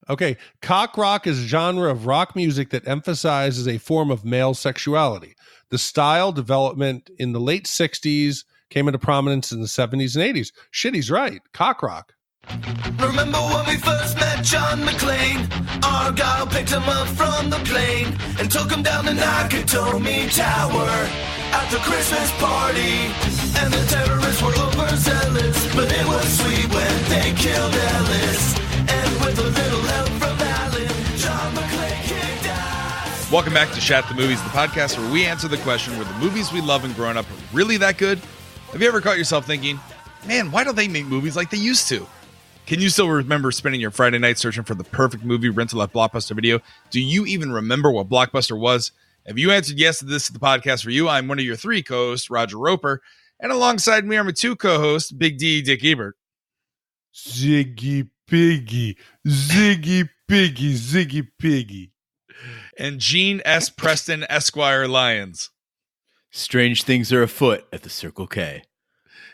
Okay, cock rock is a genre of rock music that emphasizes a form of male sexuality. The style development in the late 60s came into prominence in the 70s and 80s. Shit, he's right. Cock rock. Remember when we first met John McClane? Argyle picked him up from the plane and took him down the Nakatomi Tower at the Christmas party. And the terrorists were overzealous, but it was sweet when they killed Ellis. And with a little help from Alan, John McClane kicked ass. Welcome back to Shat The Movies, the podcast where we answer the question, were the movies we love and growing up really that good? Have you ever caught yourself thinking, man, why don't they make movies like they used to? Can you still remember spending your Friday night searching for the perfect movie rental at Blockbuster Video? Do you even remember what Blockbuster was? If you answered yes to this, the podcast for you. I'm one of your three co-hosts, Roger Roper, and alongside me are my two co-hosts, Big D, Dick Ebert. Ziggy Piggy, Ziggy Piggy, Ziggy Piggy. And Gene S. Preston, Esquire Lyons. Strange things are afoot at the Circle K.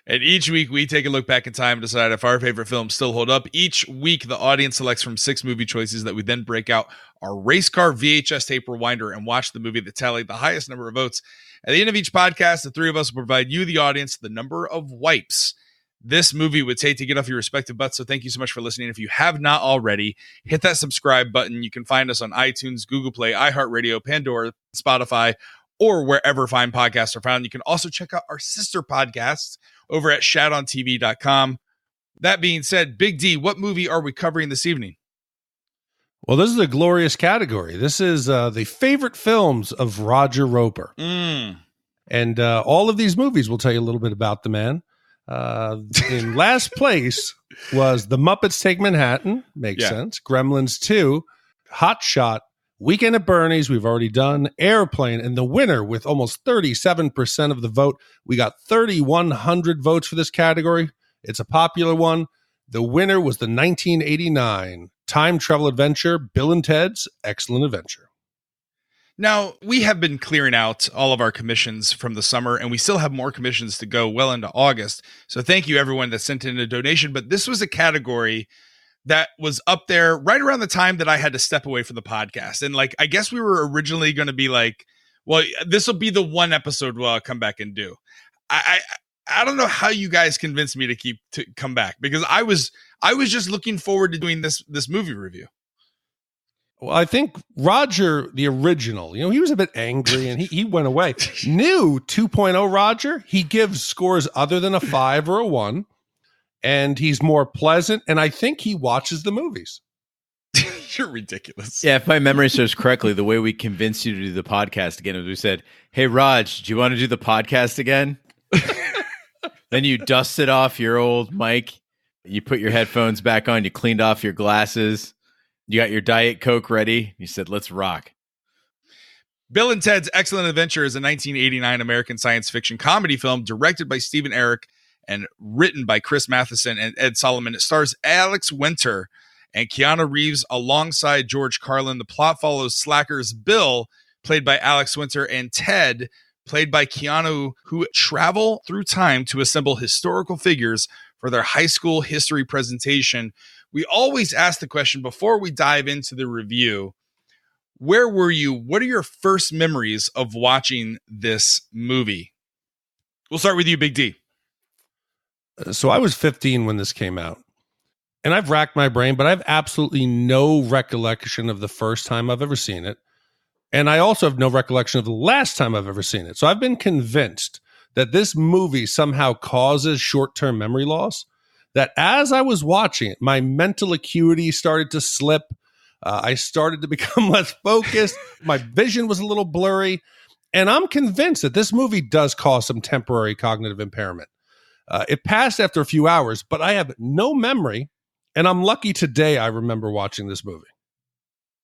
And each week, we take a look back in time and decide if our favorite films still hold up. Each week, the audience selects from 6 movie choices that we then break out our race car VHS tape rewinder and watch the movie that tallied the highest number of votes. At the end of each podcast, the three of us will provide you, the audience, the number of wipes this movie would take to get off your respective butts. So thank you so much for listening. If you have not already, hit that subscribe button. You can find us on iTunes, Google Play, iHeartRadio, Pandora, Spotify, or wherever fine podcasts are found. You can also check out our sister podcasts over at shatontv.com. That being said, Big D, what movie are we covering this evening? Well, this is a glorious category. This is the favorite films of Roger Roper. And all of these movies will tell you a little bit about the man. In last place was The Muppets Take Manhattan. Makes sense. Gremlins 2, Hot Shot, Weekend at Bernie's, we've already done, Airplane, and the winner with almost 37% of the vote. We got 3,100 votes for this category. It's a popular one. The winner was the 1989 time travel adventure, Bill and Ted's Excellent Adventure. Now, we have been clearing out all of our commissions from the summer, and we still have more commissions to go well into August. So thank you, everyone that sent in a donation. But this was a category that was up there right around the time that I had to step away from the podcast. And I guess we were originally going to be like, well, this will be the one episode we'll come back and do. I don't know how you guys convinced me to come back, because I was just looking forward to doing this movie review. Well, I think Roger, the original, he was a bit angry and he went away. New 2.0 Roger, he gives scores other than a 5 or a 1. And he's more pleasant, and I think he watches the movies. You're ridiculous. Yeah, if my memory serves correctly, the way we convinced you to do the podcast again is we said, hey, Raj, do you want to do the podcast again? Then you dusted off your old mic, you put your headphones back on, you cleaned off your glasses, you got your Diet Coke ready, you said, let's rock. Bill and Ted's Excellent Adventure is a 1989 American science fiction comedy film directed by Stephen Eric and written by Chris Matheson and Ed Solomon. It stars Alex Winter and Keanu Reeves alongside George Carlin. The plot follows slackers Bill, played by Alex Winter, and Ted, played by Keanu, who travel through time to assemble historical figures for their high school history presentation. We always ask the question before we dive into the review, where were you? What are your first memories of watching this movie? We'll start with you, Big D. So I was 15 when this came out, and I've racked my brain, but I have absolutely no recollection of the first time I've ever seen it. And I also have no recollection of the last time I've ever seen it. So I've been convinced that this movie somehow causes short-term memory loss, that as I was watching it, my mental acuity started to slip. I started to become less focused. My vision was a little blurry. And I'm convinced that this movie does cause some temporary cognitive impairment. It passed after a few hours, but I have no memory, and I'm lucky today I remember watching this movie.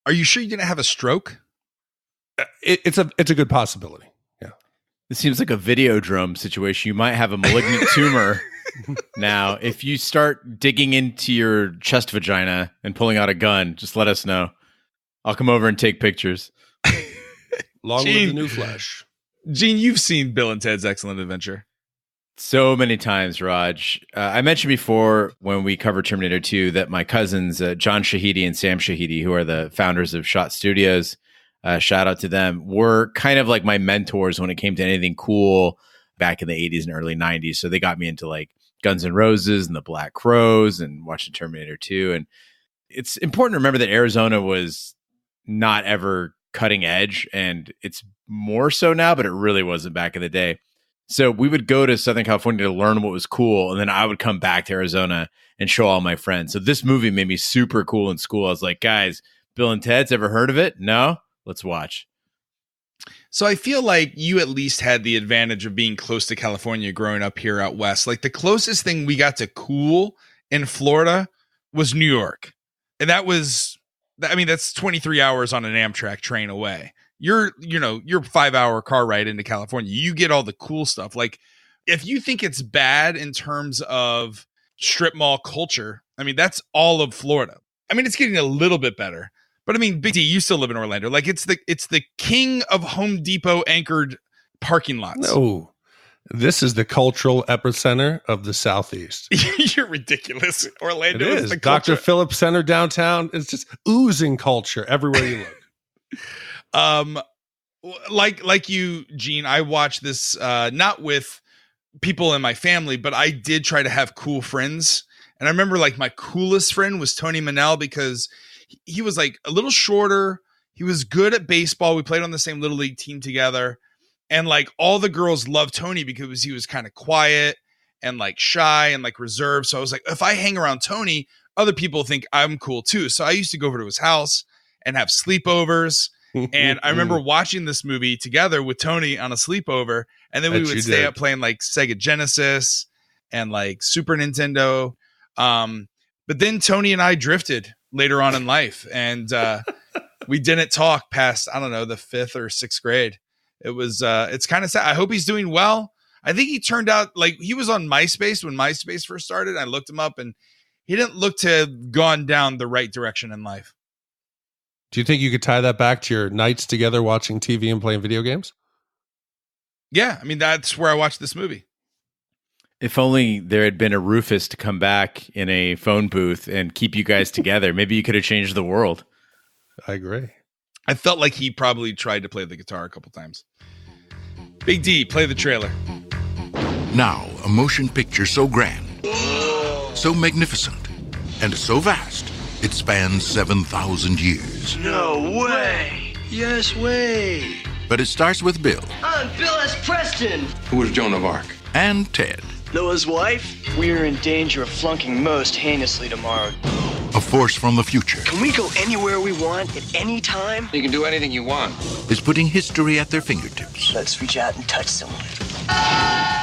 Are you sure you didn't have a stroke? It's a good possibility. Yeah. This seems like a Videodrome situation. You might have a malignant tumor. Now, if you start digging into your chest vagina and pulling out a gun, just let us know. I'll come over and take pictures. Long live the new flesh. Gene, you've seen Bill and Ted's Excellent Adventure. So many times, Raj. I mentioned before when we covered Terminator 2 that my cousins, John Shahidi and Sam Shahidi, who are the founders of Shot Studios, shout out to them, were kind of like my mentors when it came to anything cool back in the 80s and early 90s. So they got me into like Guns N' Roses and the Black Crowes and watching Terminator 2. And it's important to remember that Arizona was not ever cutting edge, and it's more so now, but it really wasn't back in the day. So we would go to Southern California to learn what was cool, and then I would come back to Arizona and show all my friends. So this movie made me super cool in school. I was like, guys, Bill and Ted's, ever heard of it? No? Let's watch. So I feel like you at least had the advantage of being close to California growing up here out west. Like the closest thing we got to cool in Florida was New York. And that's 23 hours on an Amtrak train away. You're 5-hour car ride into California. You get all the cool stuff. Like if you think it's bad in terms of strip mall culture, I mean, that's all of Florida. I mean, it's getting a little bit better, but I mean, Big D, you still live in Orlando. Like it's the king of Home Depot anchored parking lots. No, this is the cultural epicenter of the Southeast. You're ridiculous. Orlando It is is. the Dr. culture. Phillips Center downtown. It's just oozing culture everywhere you look. Like you, Gene, I watched this not with people in my family, but I did try to have cool friends. And I remember like my coolest friend was Tony Manel because he was like a little shorter. He was good at baseball. We played on the same little league team together. And like all the girls loved Tony because he was kind of quiet and like shy and like reserved. So I was like, if I hang around Tony, other people think I'm cool too. So I used to go over to his house and have sleepovers. And I remember watching this movie together with Tony on a sleepover. And then we would stay up playing like Sega Genesis and like Super Nintendo. But then Tony and I drifted later on in life. And we didn't talk past, I don't know, the 5th or 6th grade. It was, it's kind of sad. I hope he's doing well. I think he turned out like he was on MySpace when MySpace first started. I looked him up and he didn't look to have gone down the right direction in life. Do you think you could tie that back to your nights together watching TV and playing video games? Yeah. I mean, that's where I watched this movie. If only there had been a Rufus to come back in a phone booth and keep you guys together. Maybe you could have changed the world. I agree. I felt like he probably tried to play the guitar a couple times. Big D, play the trailer. Now, a motion picture so grand, so magnificent, and so vast, it spans 7,000 years. No way. Yes way. But it starts with Bill I'm Bill S. Preston. Who was Joan of Arc? and Ted, Noah's wife? We're in danger of flunking most heinously tomorrow. a force from the future, Can we go anywhere we want at any time? You can do anything you want. is putting history at their fingertips. Let's reach out and touch someone.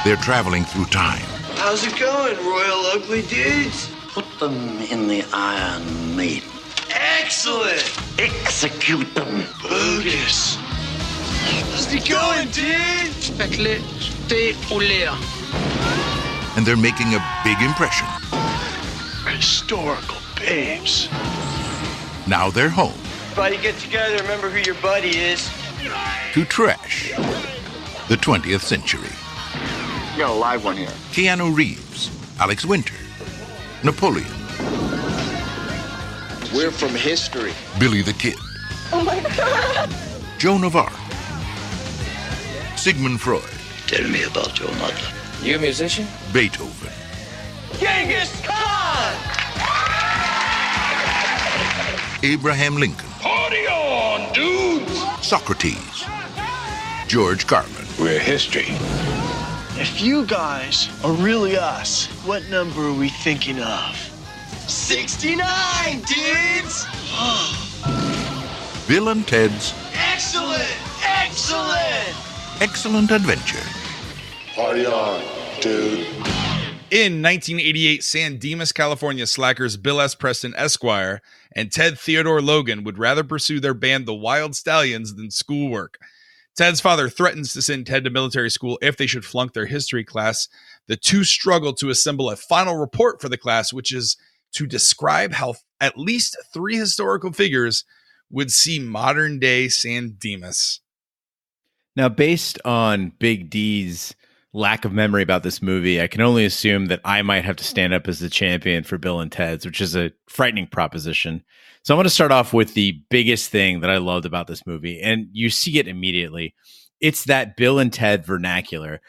They're traveling through time, How's it going, Royal Ugly Dudes? Put them in the Iron Maiden. Excellent. Execute them. Bogus. How's it going, dude? Faites-les défouler. and they're making a big impression. Historical babes. Now they're home Everybody get together, remember who your buddy is. to trash the 20th century. You got a live one here. Keanu Reeves, Alex Winter, Napoleon, We're from history. Billy the Kid. Oh my God. Joan of Arc. Sigmund Freud. Tell me about your mother. You a musician? Beethoven. Genghis Khan! Abraham Lincoln. Party on, dudes! Socrates. George Carlin. We're history. If you guys are really us, what number are we thinking of? 69, dudes! Bill and Ted's Excellent! Excellent! Excellent Adventure. Party on, dude. In 1988, San Dimas, California slackers Bill S. Preston Esquire and Ted Theodore Logan would rather pursue their band The Wild Stallions than schoolwork. Ted's father threatens to send Ted to military school if they should flunk their history class. The two struggle to assemble a final report for the class, which is to describe how at least 3 historical figures would see modern-day San Dimas. Now, based on Big D's lack of memory about this movie, I can only assume that I might have to stand up as the champion for Bill and Ted's, which is a frightening proposition. So I'm going to start off with the biggest thing that I loved about this movie, and you see it immediately. It's that Bill and Ted vernacular.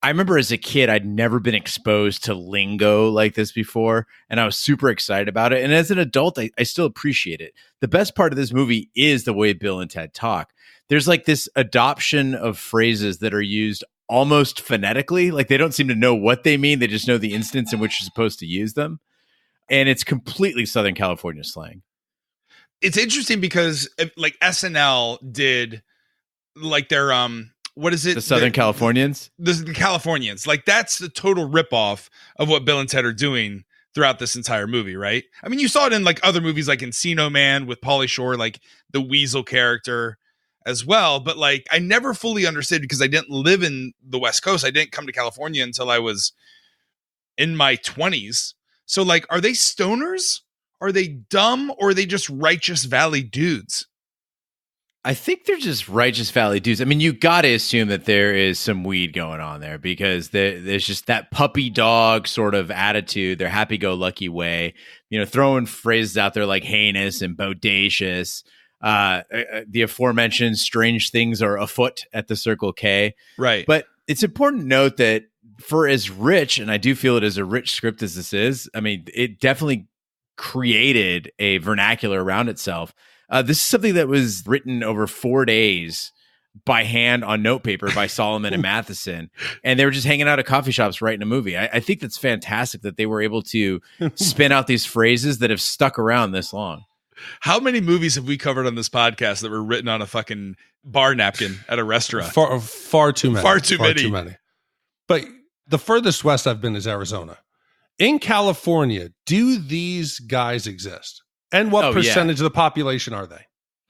I remember as a kid, I'd never been exposed to lingo like this before, and I was super excited about it. And as an adult, I still appreciate it. The best part of this movie is the way Bill and Ted talk. There's like this adoption of phrases that are used almost phonetically. Like they don't seem to know what they mean. They just know the instance in which you're supposed to use them. And it's completely Southern California slang. It's interesting because like SNL did like their, what is it? The Southern Californians? The Californians. Like that's the total ripoff of what Bill and Ted are doing throughout this entire movie, right? I mean, you saw it in like other movies like Encino Man with Pauly Shore, like the Weasel character as well. But like, I never fully understood because I didn't live in the West Coast. I didn't come to California until I was in my 20s. So like, are they stoners? Are they dumb? Or are they just Righteous Valley dudes? I think they're just Righteous Valley dudes. I mean, you got to assume that there is some weed going on there because there's just that puppy dog sort of attitude, their happy-go-lucky way, you know, throwing phrases out there like heinous and bodacious. The aforementioned strange things are afoot at the Circle K. Right. But it's important to note that for as rich, and I do feel it as a rich script as this is, I mean, it definitely created a vernacular around itself. This is something that was written over 4 days by hand on notepaper by Solomon and Matheson. And they were just hanging out at coffee shops writing a movie. I think that's fantastic that they were able to spin out these phrases that have stuck around this long. How many movies have we covered on this podcast that were written on a fucking bar napkin at a restaurant? Far too many. Far too many. But the furthest west I've been is Arizona. In California, do these guys exist? And what percentage of the population are they?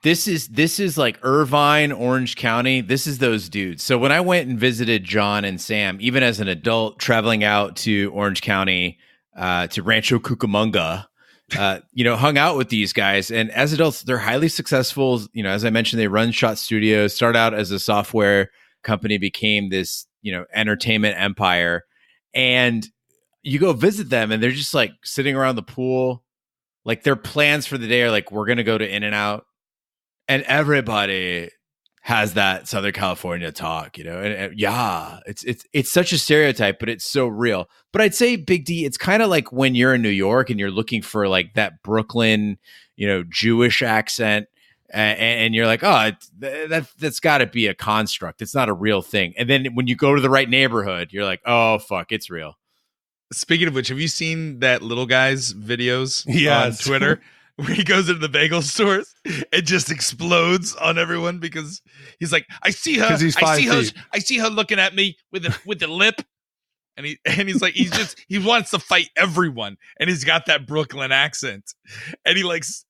This is like Irvine, Orange County. This is those dudes. So when I went and visited John and Sam, even as an adult traveling out to Orange County, to Rancho Cucamonga, hung out with these guys. And as adults, they're highly successful. You know, as I mentioned, they run Shot Studios, start out as a software company, became this, entertainment empire. And you go visit them and they're just like sitting around the pool. Like their plans for the day are like, we're going to go to In-N-Out. And everybody has that Southern California talk, and it's such a stereotype, but it's so real. But I'd say, Big D, it's kind of like when you're in New York and you're looking for like that Brooklyn, Jewish accent, and you're like, oh, that's got to be a construct. It's not a real thing. And then when you go to the right neighborhood, you're like, oh, fuck, it's real. Speaking of which, have you seen that Little Guy's videos on Yes. Twitter where he goes into the bagel stores and just explodes on everyone because he's like, I see her, 'Cause he's 5 feet. I see her looking at me with the lip, and he's like, he wants to fight everyone, and he's got that Brooklyn accent, and he likes.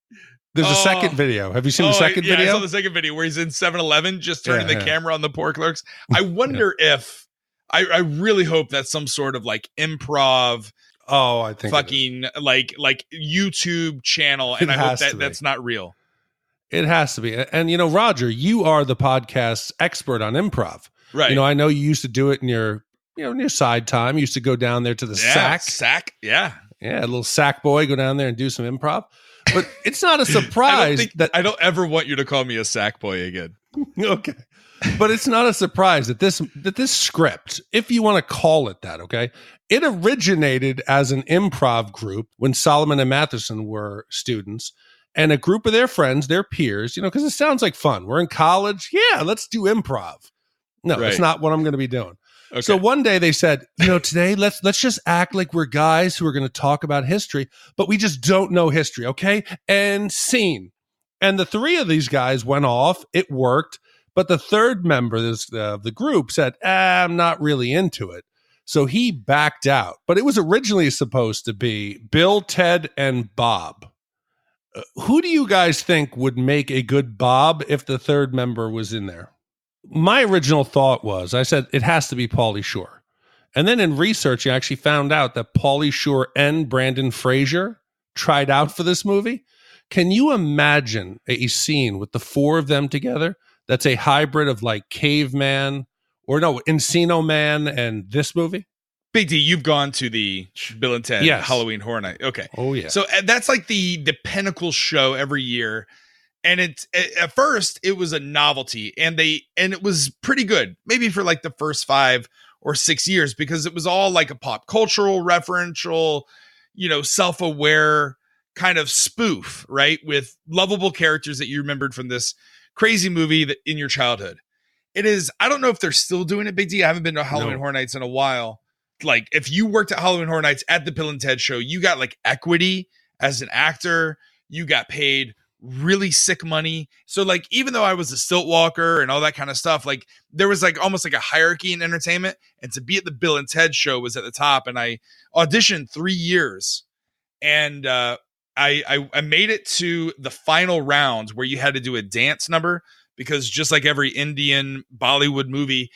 There's a second video. Have you seen the second video? I saw the second video where he's in 7-Eleven just turning the camera on the poor clerks. I wonder if. I really hope that's some sort of like improv. Oh, I think fucking like YouTube channel, and I hope that's not real. It has to be. And Roger, you are the podcast's expert on improv, right? I know you used to do it in your side time. You used to go down there to the sack, yeah, a little sack boy, go down there and do some improv. But it's not a surprise I don't ever want you to call me a sack boy again. Okay. But it's not a surprise that this script, if you want to call it that, okay, it originated as an improv group when Solomon and Matheson were students, and a group of their friends, their peers, because it sounds like fun. We're in college. Yeah, let's do improv. No, That's not what I'm going to be doing. Okay. So one day they said, today let's just act like we're guys who are going to talk about history, but we just don't know history, okay? And scene. And the three of these guys went off. It worked. But the third member of the group said, I'm not really into it. So he backed out. But it was originally supposed to be Bill, Ted, and Bob. Who do you guys think would make a good Bob if the third member was in there? My original thought was, I said, it has to be Pauly Shore. And then in research, I actually found out that Pauly Shore and Brandon Fraser tried out for this movie. Can you imagine a scene with the four of them together? That's a hybrid of like Caveman or no, Encino Man and this movie. Big D, you've gone to the Bill and Ted Yes. Halloween Horror Night. Okay. Oh yeah. So that's like the pinnacle show every year. And at first it was a novelty and it was pretty good. Maybe for like the first 5 or 6 years, because it was all like a pop cultural referential, self-aware kind of spoof, right? With lovable characters that you remembered from this crazy movie that in your childhood. It is, I don't know if they're still doing it, Big D. I haven't been to Halloween Horror Nights in a while. Like if you worked at Halloween Horror Nights at the Bill and Ted show, you got like equity as an actor. You got paid really sick money. So like, even though I was a stilt walker and all that kind of stuff, like there was like almost like a hierarchy in entertainment, and to be at the Bill and Ted show was at the top. And I auditioned 3 years, and I made it to the final round where you had to do a dance number, because just like every Indian Bollywood movie,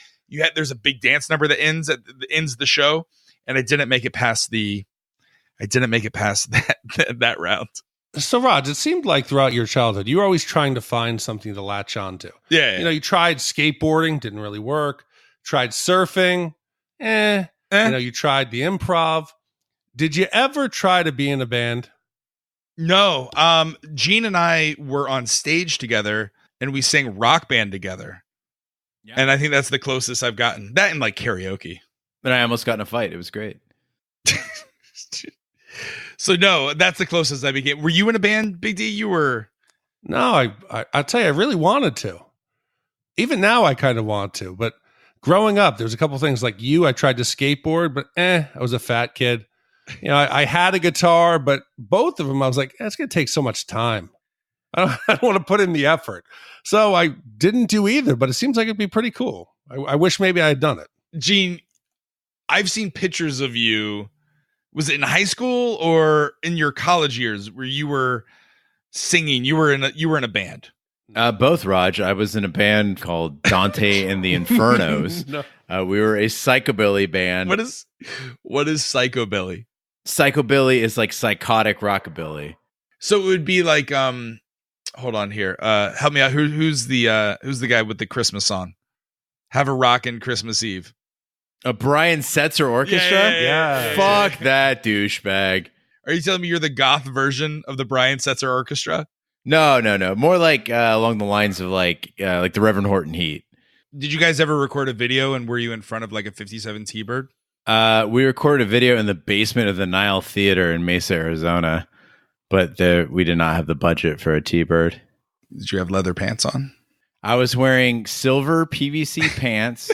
there's a big dance number that ends the show. And I didn't make it past that round. So, Raj, it seemed like throughout your childhood, you were always trying to find something to latch onto. Yeah. You tried skateboarding, didn't really work. Tried surfing, You tried the improv. Did you ever try to be in a band? No. Gene and I were on stage together, and we sang Rock Band together. Yeah. And I think that's the closest I've gotten. That and like karaoke. But I almost got in a fight. It was great. So no, that's the closest I became. Were you in a band, Big D? You were? No, I'll tell you, I really wanted to. Even now, I kind of want to. But growing up, there's a couple things like you. I tried to skateboard, but I was a fat kid. I had a guitar, but both of them, I was like, it's going to take so much time. I don't want to put in the effort. So I didn't do either, but it seems like it'd be pretty cool. I wish maybe I had done it. Gene, I've seen pictures of you. Was it in high school or in your college years where you were singing? You were in a band. Both, Raj. I was in a band called Dante and the Infernos. No. We were a psychobilly band. What is psychobilly? Psychobilly is like psychotic rockabilly. So it would be like hold on here. Help me out. Who's the guy with the Christmas song? Have a Rockin' Christmas Eve. A Brian Setzer Orchestra? Yeah. Fuck that douchebag. Are you telling me you're the goth version of the Brian Setzer Orchestra? No. More like along the lines of like the Reverend Horton Heat. Did you guys ever record a video, and were you in front of like a 57 T-Bird? We recorded a video in the basement of the Nile Theater in Mesa, Arizona, but we did not have the budget for a T-Bird. Did you have leather pants on? I was wearing silver PVC pants,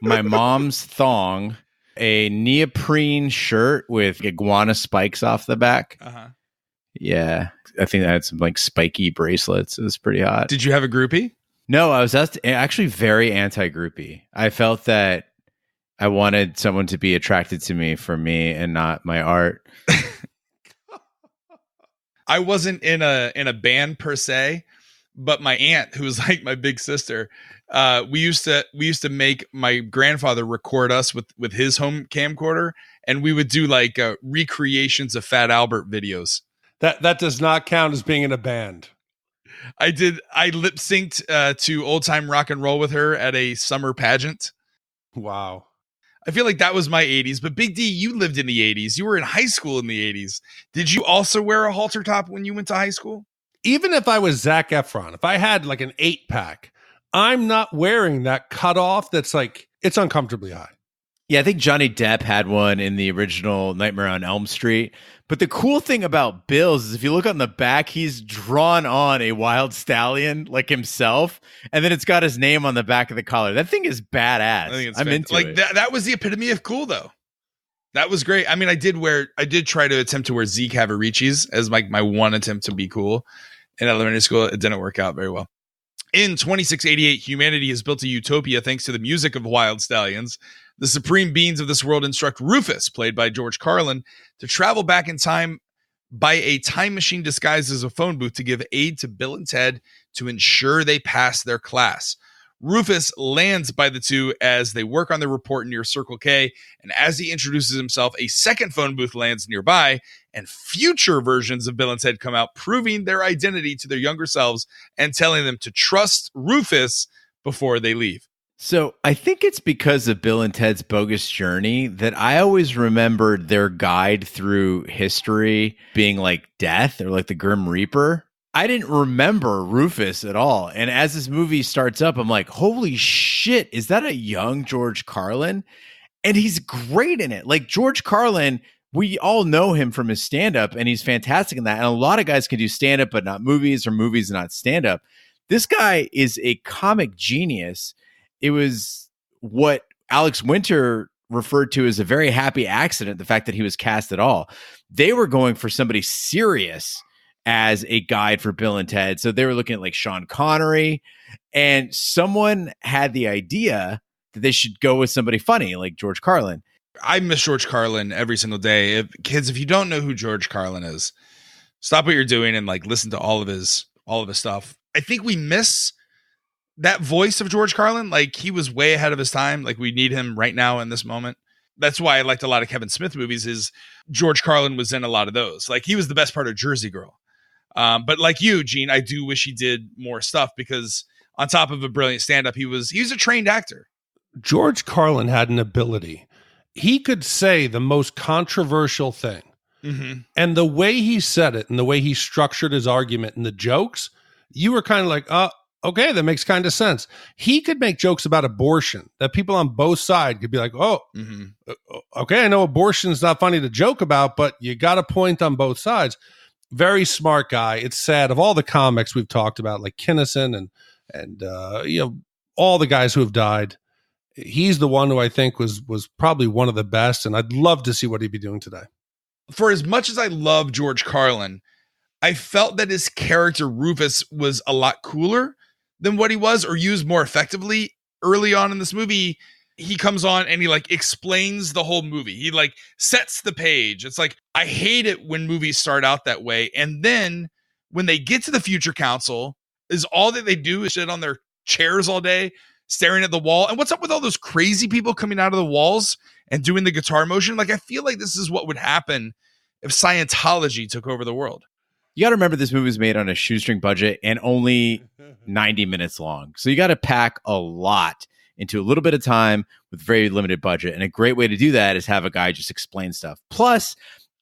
my mom's thong, a neoprene shirt with iguana spikes off the back. Uh-huh. Yeah. I think I had some like spiky bracelets. It was pretty hot. Did you have a groupie? No, I was actually very anti-groupie. I felt that I wanted someone to be attracted to me for me and not my art. I wasn't in a band per se, but my aunt, who was like my big sister, we used to make my grandfather record us with his home camcorder, and we would do like recreations of Fat Albert videos. That does not count as being in a band. I lip synced to Old Time Rock and Roll with her at a summer pageant. Wow. I feel like that was my 80s, but Big D, you lived in the 80s. You were in high school in the 80s. Did you also wear a halter top when you went to high school? Even if I was Zac Efron, if I had like an 8-pack, I'm not wearing that cutoff that's like, it's uncomfortably high. Yeah, I think Johnny Depp had one in the original Nightmare on Elm Street. But the cool thing about Bill's is if you look on the back, he's drawn on a wild stallion like himself, and then it's got his name on the back of the collar. That thing is badass. I'm into like it. That was the epitome of cool, though. That was great. I mean, I did try to attempt to wear Zeke Havarichis as like my one attempt to be cool in elementary school. It didn't work out very well. In 2688, humanity has built a utopia thanks to the music of wild stallions. The supreme beings of this world instruct Rufus, played by George Carlin, to travel back in time by a time machine disguised as a phone booth to give aid to Bill and Ted to ensure they pass their class. Rufus lands by the two as they work on their report near Circle K, and as he introduces himself, a second phone booth lands nearby, and future versions of Bill and Ted come out, proving their identity to their younger selves and telling them to trust Rufus before they leave. So I think it's because of Bill and Ted's Bogus Journey that I always remembered their guide through history being like death or like the Grim Reaper. I didn't remember Rufus at all. And as this movie starts up, I'm like, holy shit, is that a young George Carlin? And he's great in it. Like George Carlin, we all know him from his stand-up, and he's fantastic in that. And a lot of guys can do stand-up, but not movies, or movies not stand-up. This guy is a comic genius. It was what Alex Winter referred to as a very happy accident, the fact that he was cast at all. They were going for somebody serious as a guide for Bill and Ted. So they were looking at like Sean Connery, and someone had the idea that they should go with somebody funny like George Carlin. I miss George Carlin every single day. Kids, if you don't know who George Carlin is, stop what you're doing and like listen to all of his stuff. I think we miss that voice of George Carlin. Like he was way ahead of his time. Like we need him right now in this moment. That's why I liked a lot of Kevin Smith movies. Is George Carlin was in a lot of those. Like he was the best part of Jersey Girl. But like you, Gene, I do wish he did more stuff because on top of a brilliant stand-up, he was a trained actor. George Carlin had an ability. He could say the most controversial thing. Mm-hmm. And the way he said it and the way he structured his argument and the jokes, you were kind of like, okay, that makes kind of sense. He could make jokes about abortion that people on both sides could be like, okay, I know abortion's not funny to joke about, but you got a point on both sides. Very smart guy. It's sad. Of all the comics we've talked about, like Kinison and all the guys who have died, he's the one who I think was probably one of the best, and I'd love to see what he'd be doing today. For as much as I love George Carlin, I felt that his character Rufus was a lot cooler than what he was, or used more effectively early on in this movie. He comes on and he like explains the whole movie. He like sets the page. It's like, I hate it when movies start out that way. And then when they get to the future council, is all that they do is sit on their chairs all day, staring at the wall. And what's up with all those crazy people coming out of the walls and doing the guitar motion? Like, I feel like this is what would happen if Scientology took over the world. You got to remember this movie was made on a shoestring budget and only 90 minutes long. So you got to pack a lot into a little bit of time with very limited budget. And a great way to do that is have a guy just explain stuff. Plus,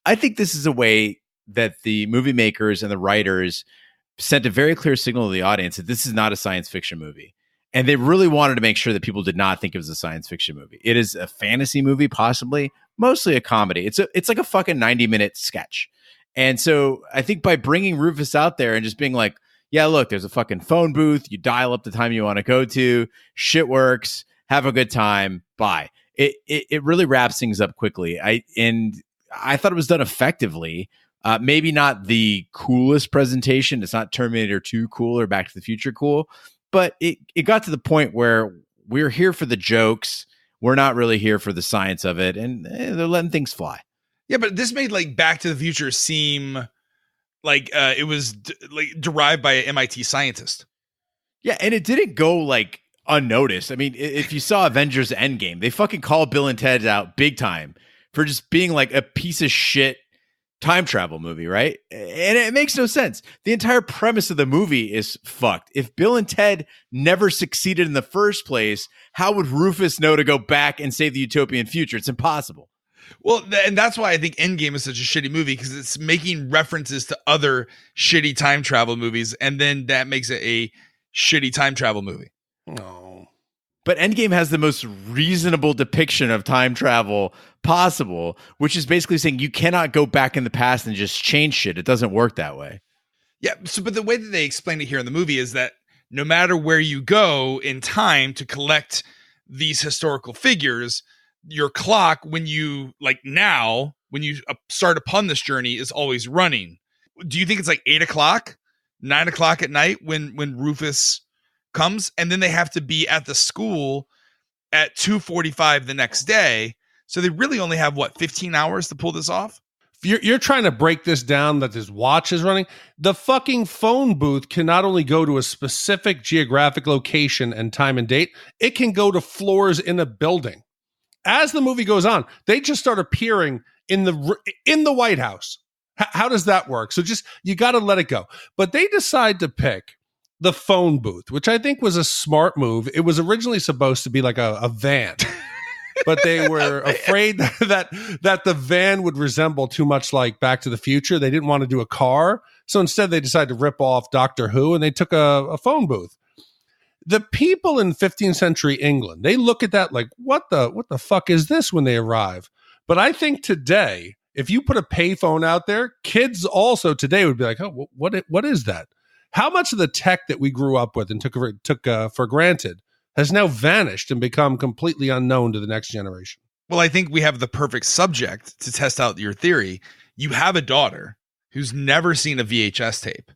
I think this is a way that the movie makers and the writers sent a very clear signal to the audience that this is not a science fiction movie. And they really wanted to make sure that people did not think it was a science fiction movie. It is a fantasy movie, possibly, mostly a comedy. It's like a fucking 90-minute sketch. And so I think by bringing Rufus out there and just being like, yeah, look, there's a fucking phone booth. You dial up the time you want to go to. Shit works. Have a good time. Bye. It really wraps things up quickly. I thought it was done effectively. Maybe not the coolest presentation. It's not Terminator 2 cool or Back to the Future cool. But it got to the point where we're here for the jokes. We're not really here for the science of it. And they're letting things fly. Yeah, but this made like Back to the Future seem like it was derived by an MIT scientist. Yeah, and it didn't go like unnoticed. I mean, if you saw Avengers Endgame, they fucking called Bill and Ted out big time for just being like a piece of shit time travel movie, right? And it makes no sense. The entire premise of the movie is fucked. If Bill and Ted never succeeded in the first place, how would Rufus know to go back and save the utopian future? It's impossible. Well, and that's why I think Endgame is such a shitty movie, because it's making references to other shitty time travel movies, and then that makes it a shitty time travel movie. No. But Endgame has the most reasonable depiction of time travel possible, which is basically saying you cannot go back in the past and just change shit. It doesn't work that way. Yeah, but the way that they explain it here in the movie is that no matter where you go in time to collect these historical figures, your clock, when you start upon this journey, is always running. Do you think it's like 8 o'clock, 9 o'clock at night when Rufus comes? And then they have to be at the school at 2:45 the next day. So they really only have 15 hours to pull this off? You're trying to break this down that this watch is running. The fucking phone booth can not only go to a specific geographic location and time and date, it can go to floors in a building. As the movie goes on, they just start appearing in the White House. How does that work? So just, you got to let it go. But they decide to pick the phone booth, which I think was a smart move. It was originally supposed to be like a van, but they were afraid that the van would resemble too much like Back to the Future. They didn't want to do a car. So instead they decided to rip off Doctor Who, and they took a phone booth. The people in 15th century England, they look at that like, what the fuck is this when they arrive? But I think today, if you put a payphone out there, kids also today would be like, oh, what is that? How much of the tech that we grew up with and took for granted has now vanished and become completely unknown to the next generation? Well, I think we have the perfect subject to test out your theory. You have a daughter who's never seen a VHS tape.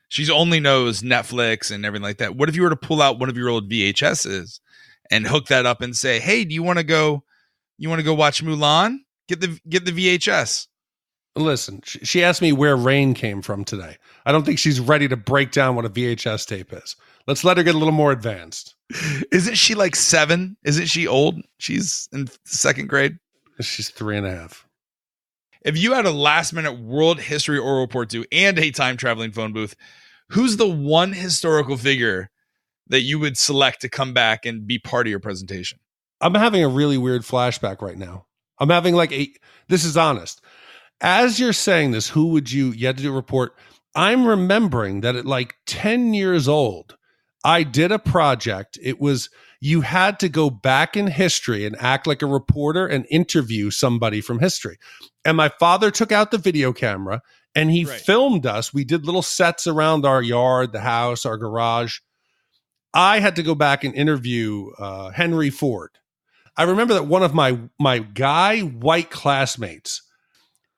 She's only knows Netflix and everything like that. What if you were to pull out one of your old VHSs and hook that up and say, hey, do you want to go watch Mulan? Get the VHS. Listen, she asked me where rain came from today. I don't think she's ready to break down what a VHS tape is. Let's let her get a little more advanced. Isn't she like 7? Isn't she old? She's in 2nd grade. She's 3.5. If you had a last-minute world history oral report due and a time-traveling phone booth, who's the one historical figure that you would select to come back and be part of your presentation? I'm having a really weird flashback right now. I'm having this is honest. As you're saying this, who would you had to do a report? I'm remembering that at like 10 years old, I did a project. It was, you had to go back in history and act like a reporter and interview somebody from history. And my father took out the video camera and he filmed us. We did little sets around our yard, the house, our garage. I had to go back and interview Henry Ford. I remember that one of my guy white classmates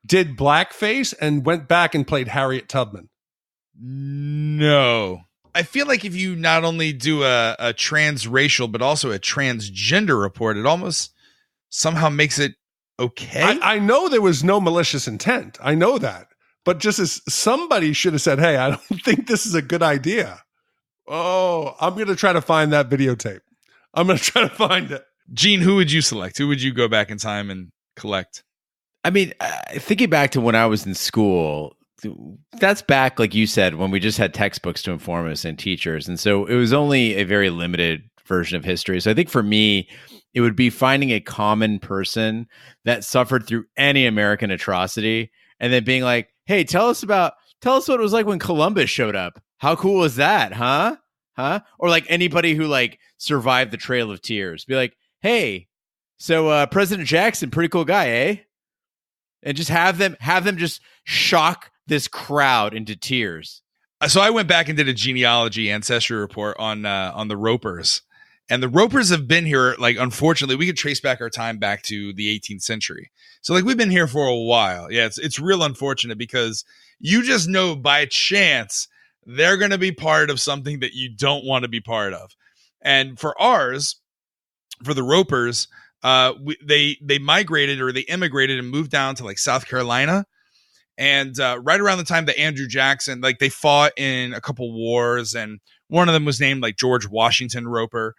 did blackface and went back and played Harriet Tubman. No. I feel like if you not only do a transracial, but also a transgender report, it almost somehow makes it okay. I know there was no malicious intent. I know that. But just as somebody should have said, hey, I don't think this is a good idea. Oh, I'm going to try to find that videotape. I'm going to try to find it. Gene, who would you select? Who would you go back in time and collect? I mean, thinking back to when I was in school, that's back, like you said, when we just had textbooks to inform us and teachers. And so it was only a very limited version of history. So I think for me, it would be finding a common person that suffered through any American atrocity and then being like, hey, tell us what it was like when Columbus showed up. How cool was that? Huh? Or like anybody who like survived the Trail of Tears. Be like, hey, so President Jackson, pretty cool guy, eh? And just have them just shock this crowd into tears. So I went back and did a genealogy ancestry report on the Ropers. And the Ropers have been here, like, unfortunately, we could trace back our time back to the 18th century. So, like, we've been here for a while. Yeah, it's real unfortunate because you just know by chance they're going to be part of something that you don't want to be part of. And for the Ropers, they migrated or they immigrated and moved down to, like, South Carolina. And right around the time that Andrew Jackson, like, they fought in a couple wars, and one of them was named, like, George Washington Roper.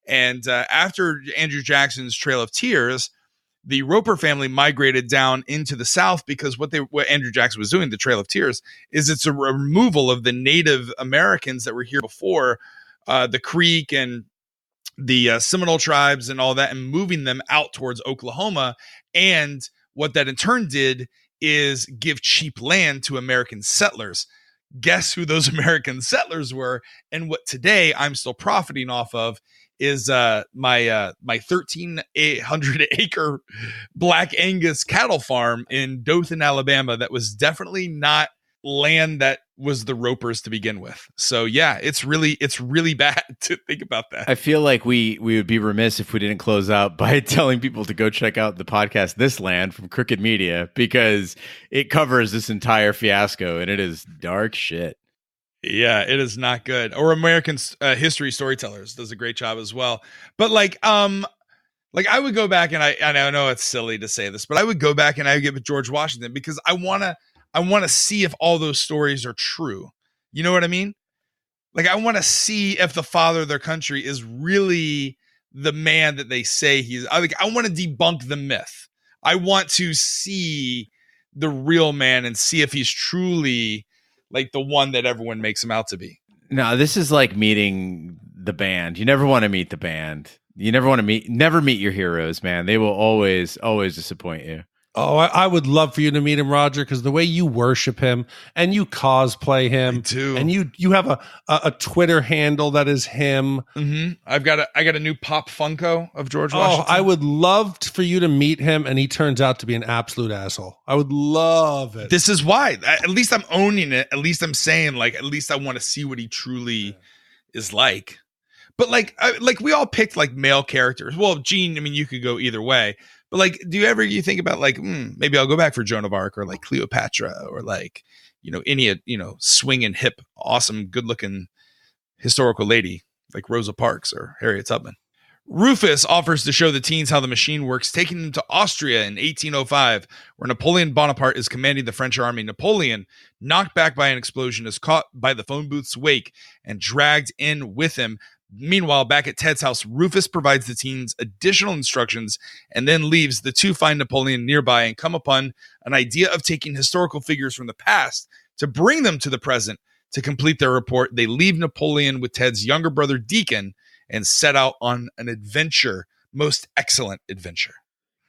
And after Andrew Jackson's Trail of Tears, the Roper family migrated down into the South because what Andrew Jackson was doing, the Trail of Tears, is it's a removal of the Native Americans that were here before, the Creek and the Seminole tribes and all that, and moving them out towards Oklahoma. And what that in turn did is give cheap land to American settlers. Guess who those American settlers were? And what today I'm still profiting off of is my 1,300 acre Black Angus cattle farm in Dothan, Alabama. That was definitely not land that was the Ropers to begin with. So yeah, it's really bad to think about that. I feel like we would be remiss if we didn't close out by telling people to go check out the podcast This Land from Crooked Media, because it covers this entire fiasco and it is dark shit. Yeah, it is not good. Or American History Storytellers does a great job as well. But like I would go back and I know it's silly to say this, but I would go back and I would give it George Washington because I want to see if all those stories are true. You know what I mean? Like, I want to see if the father of their country is really the man that they say he is. I want to debunk the myth. I want to see the real man and see if he's truly like the one that everyone makes him out to be. No, this is like meeting the band. You never want to meet the band. You never meet your heroes, man. They will always disappoint you. Oh, I would love for you to meet him, Roger, because the way you worship him and you cosplay him, too. And you have a Twitter handle that is him. Mm-hmm. I got a new Pop Funko of George Washington. I would love for you to meet him, and he turns out to be an absolute asshole. I would love it. This is why. At least I'm owning it. At least I'm saying, like, at least I want to see what he truly is like. But like we all picked like male characters. Well, Gene, I mean, you could go either way. But like, do you think about like, maybe I'll go back for Joan of Arc or like Cleopatra or like, any, swinging hip, awesome, good looking historical lady like Rosa Parks or Harriet Tubman. Rufus offers to show the teens how the machine works, taking them to Austria in 1805, where Napoleon Bonaparte is commanding the French army. Napoleon, knocked back by an explosion, is caught by the phone booth's wake and dragged in with him. Meanwhile, back at Ted's house, Rufus provides the teens additional instructions and then leaves. The two find Napoleon nearby and come upon an idea of taking historical figures from the past to bring them to the present. To complete their report, they leave Napoleon with Ted's younger brother, Deacon, and set out on an adventure. Most excellent adventure.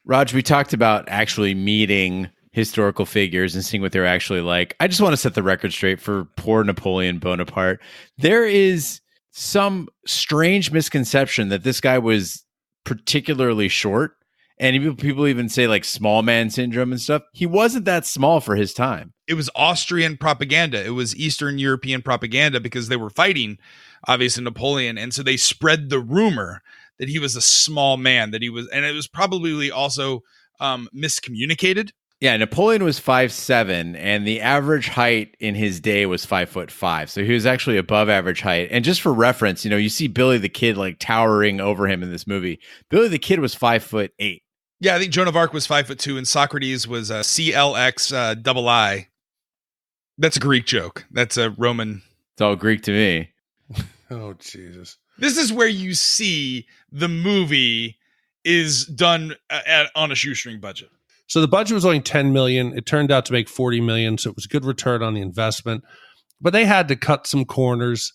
Raj, we talked about actually meeting historical figures and seeing what they're actually like. I just want to set the record straight for poor Napoleon Bonaparte. There is some strange misconception that this guy was particularly short, and people even say like small man syndrome and stuff. He wasn't that small for his time. It was Austrian propaganda. It was Eastern European propaganda because they were fighting, obviously, Napoleon. And so they spread the rumor that he was a small man, and it was probably also miscommunicated. Yeah, Napoleon was 5'7", and the average height in his day was 5'5". So he was actually above average height. And just for reference, you see Billy the Kid like towering over him in this movie. Billy the Kid was 5'8". Yeah, I think Joan of Arc was 5'2", and Socrates was CLX II. That's a Greek joke. That's a Roman. It's all Greek to me. Oh, Jesus. This is where you see the movie is done on a shoestring budget. So the budget was only $10 million. It turned out to make $40 million, so it was a good return on the investment. But they had to cut some corners.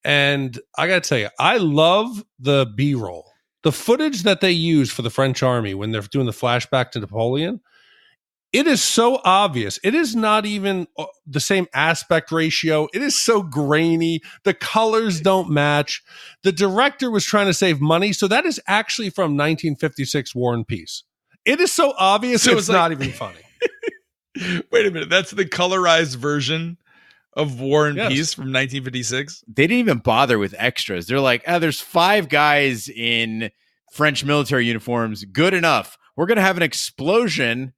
And I got to tell you, I love the B-roll. The footage that they use for the French army when they're doing the flashback to Napoleon, it is so obvious. It is not even the same aspect ratio. It is so grainy. The colors don't match. The director was trying to save money, so that is actually from 1956 War and Peace. It is so obvious, so it's not even funny. Wait a minute. That's the colorized version of War and Peace from 1956? They didn't even bother with extras. They're like, there's 5 guys in French military uniforms. Good enough. We're going to have an explosion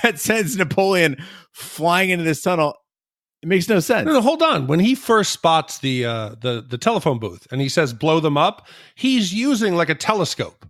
that sends Napoleon flying into this tunnel. It makes no sense. No, hold on. When he first spots the telephone booth and he says, blow them up, he's using like a telescope.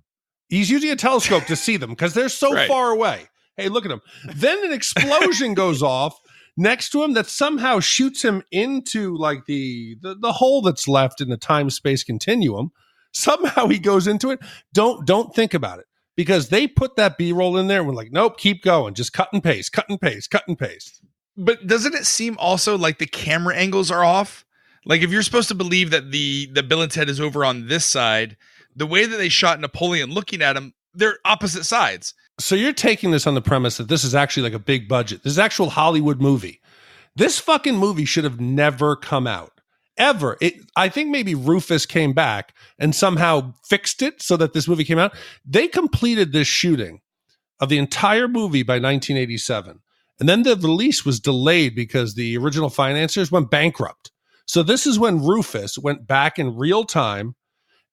He's using a telescope to see them because they're so far away. Hey, look at him. Then an explosion goes off next to him that somehow shoots him into like the hole that's left in the time-space continuum. Somehow he goes into it. Don't think about it because they put that B-roll in there and we're like, nope, keep going. Just cut and paste, cut and paste, cut and paste. But doesn't it seem also like the camera angles are off? Like if you're supposed to believe that the Bill and Ted is over on this side, the way that they shot Napoleon looking at him, they're opposite sides. So you're taking this on the premise that this is actually like a big budget. This is an actual Hollywood movie. This fucking movie should have never come out. Ever. I think maybe Rufus came back and somehow fixed it so that this movie came out. They completed this shooting of the entire movie by 1987. And then the release was delayed because the original financiers went bankrupt. So this is when Rufus went back in real time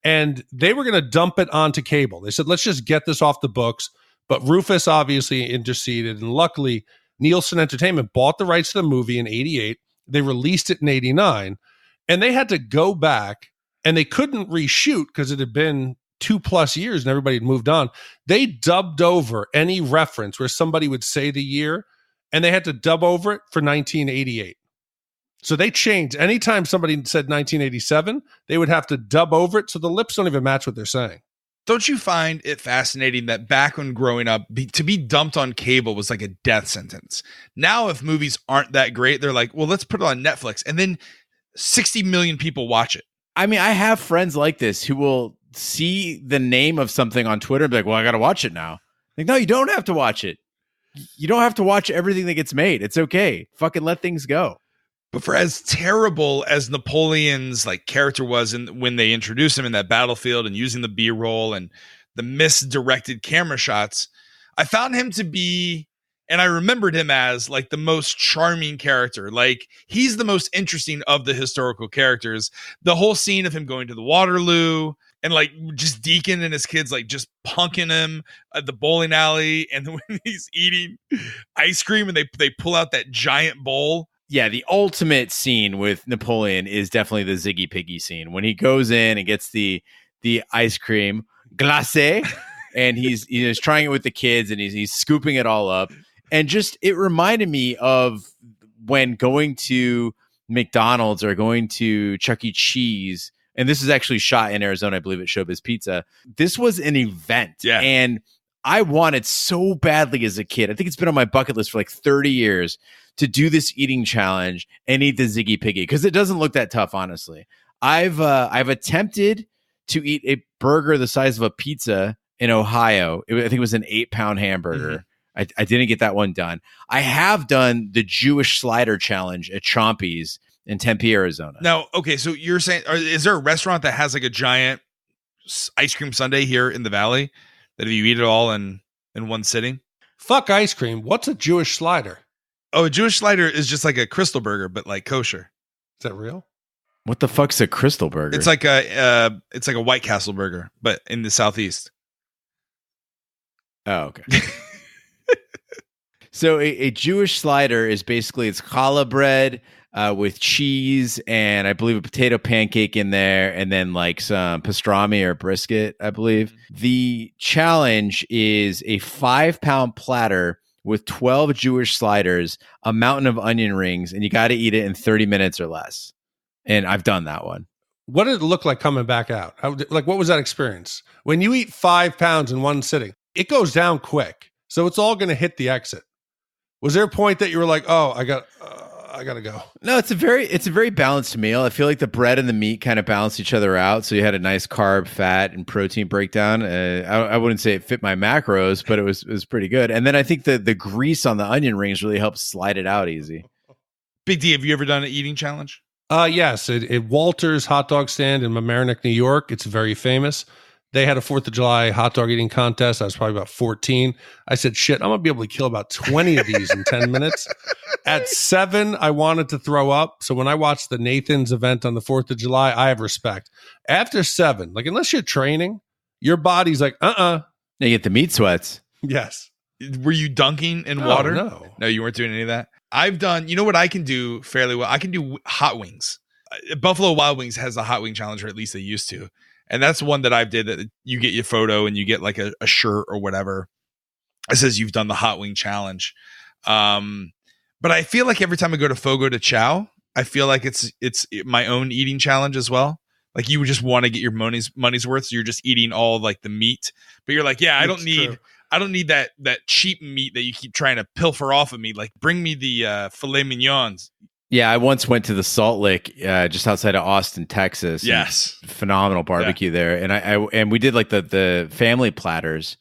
and they were going to dump it onto cable. They said, let's just get this off the books. But Rufus obviously interceded. And luckily, Nielsen Entertainment bought the rights to the movie in 88. They released it in 89. And they had to go back and they couldn't reshoot because it had been 2+ years and everybody had moved on. They dubbed over any reference where somebody would say the year and they had to dub over it for 1988. So they changed. Anytime somebody said 1987, they would have to dub over it. So the lips don't even match what they're saying. Don't you find it fascinating that back when growing up, to be dumped on cable was like a death sentence? Now, if movies aren't that great, they're like, well, let's put it on Netflix. And then 60 million people watch it. I mean, I have friends like this who will see the name of something on Twitter and be like, well, I got to watch it now. Like, no, you don't have to watch it. You don't have to watch everything that gets made. It's okay. Fucking let things go. But for as terrible as Napoleon's like character was when they introduced him in that battlefield and using the B-roll and the misdirected camera shots, I found him to be, and I remembered him as like the most charming character. Like he's the most interesting of the historical characters. The whole scene of him going to the Waterloo and like just Deacon and his kids like just punking him at the bowling alley, and when he's eating ice cream and they pull out that giant bowl. Yeah, the ultimate scene with Napoleon is definitely the Ziggy Piggy scene when he goes in and gets the ice cream glacé, and he's trying it with the kids, and he's scooping it all up, and just it reminded me of when going to McDonald's or going to Chuck E. Cheese, and this is actually shot in Arizona, I believe, at Showbiz Pizza. This was an event, and I wanted so badly as a kid. I think it's been on my bucket list for like 30 years to do this eating challenge and eat the Ziggy Piggy, because it doesn't look that tough, honestly. I've attempted to eat a burger the size of a pizza in Ohio. I think it was an 8-pound hamburger. Mm-hmm. I didn't get that one done. I have done the Jewish slider challenge at Chompy's in Tempe, Arizona. Now, okay, so you're saying, is there a restaurant that has like a giant ice cream sundae here in the Valley that if you eat it all in one sitting? Fuck ice cream. What's a Jewish slider? Oh, a Jewish slider is just like a Crystal Burger, but like kosher. Is that real? What the fuck's a Crystal Burger? It's like a White Castle burger, but in the Southeast. Oh, okay. So a Jewish slider is basically it's challah bread with cheese and I believe a potato pancake in there, and then like some pastrami or brisket, I believe. The challenge is a 5-pound platter with 12 Jewish sliders, a mountain of onion rings, and you got to eat it in 30 minutes or less. And I've done that one. What did it look like coming back out? What was that experience? When you eat 5 pounds in one sitting, it goes down quick. So it's all going to hit the exit. Was there a point that you were like, oh, I got to go? No, it's a very balanced meal. I feel like the bread and the meat kind of balance each other out. So you had a nice carb, fat, and protein breakdown. I wouldn't say it fit my macros, but it was pretty good. And then I think the grease on the onion rings really helps slide it out easy. Big D, have you ever done an eating challenge? Yes. At Walter's hot dog stand in Mamaroneck, New York. It's very famous. They had a 4th of July hot dog eating contest. I was probably about 14. I said, shit, I'm going to be able to kill about 20 of these in 10 minutes. At 7, I wanted to throw up. So when I watched the Nathan's event on the 4th of July, I have respect. After 7, like unless you're training, your body's like, You get the meat sweats. Yes. Were you dunking in water? No, you weren't doing any of that. I've done, you know what I can do fairly well? I can do hot wings. Buffalo Wild Wings has a hot wing challenge, or at least they used to. And that's one that I did, that you get your photo and you get like a shirt or whatever. It says you've done the hot wing challenge. But I feel like every time I go to Fogo de Chao, I feel like it's my own eating challenge as well. Like you would just want to get your money's worth. So you're just eating all like the meat, but you're like, yeah, I don't need that cheap meat that you keep trying to pilfer off of me. Like bring me the filet mignons. Yeah, I once went to the Salt Lick just outside of Austin, Texas. Yes. Phenomenal barbecue there. And we did like the family platters.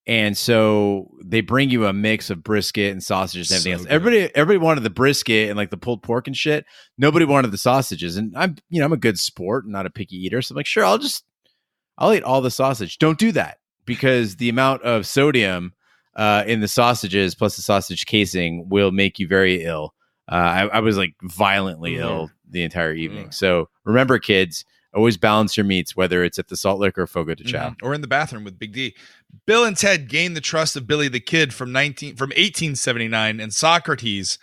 And so they bring you a mix of brisket and sausages and everything else. Good. Everybody wanted the brisket and like the pulled pork and shit. Nobody wanted the sausages. And I'm a good sport, not a picky eater. So I'm like, sure, I'll eat all the sausage. Don't do that, because the amount of sodium in the sausages plus the sausage casing will make you very ill. I was like violently ill the entire evening. So remember, kids, always balance your meats, whether it's at the Salt Lick or Fogo de Chao. Or in the bathroom with Big D. Bill and Ted gained the trust of Billy the Kid from 1879 and Socrates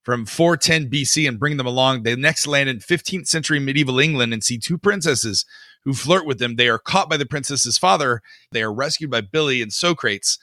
from 410 BC and bring them along. They next land in 15th century medieval England and see 2 princesses who flirt with them. They are caught by the princess's father. They are rescued by Billy and Socrates.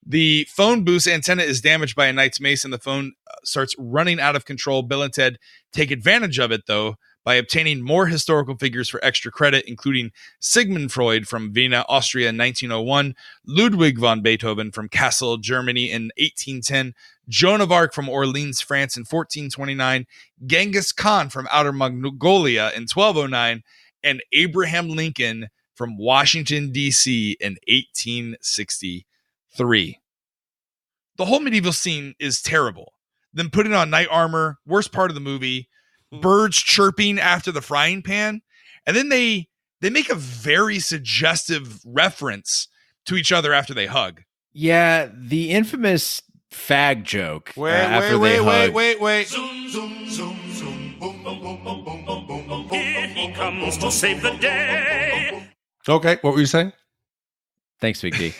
The phone booth's antenna is damaged by a knight's mace, and the phone starts running out of control. Bill and Ted take advantage of it, though, by obtaining more historical figures for extra credit, including Sigmund Freud from Vienna, Austria in 1901, Ludwig von Beethoven from Kassel, Germany in 1810, Joan of Arc from Orleans, France in 1429, Genghis Khan from Outer Mongolia in 1209, and Abraham Lincoln from Washington, D.C. in 1863. The whole medieval scene is terrible. Them putting on knight armor, worst part of the movie, birds chirping after the frying pan, and then they make a very suggestive reference to each other after they hug. Yeah, the infamous fag joke. Wait. Zoom, zoom, zoom, zoom, boom, boom, boom, boom, boom, boom, boom, boom. Here he comes to save the day. Okay, what were you saying? Thanks, Big D.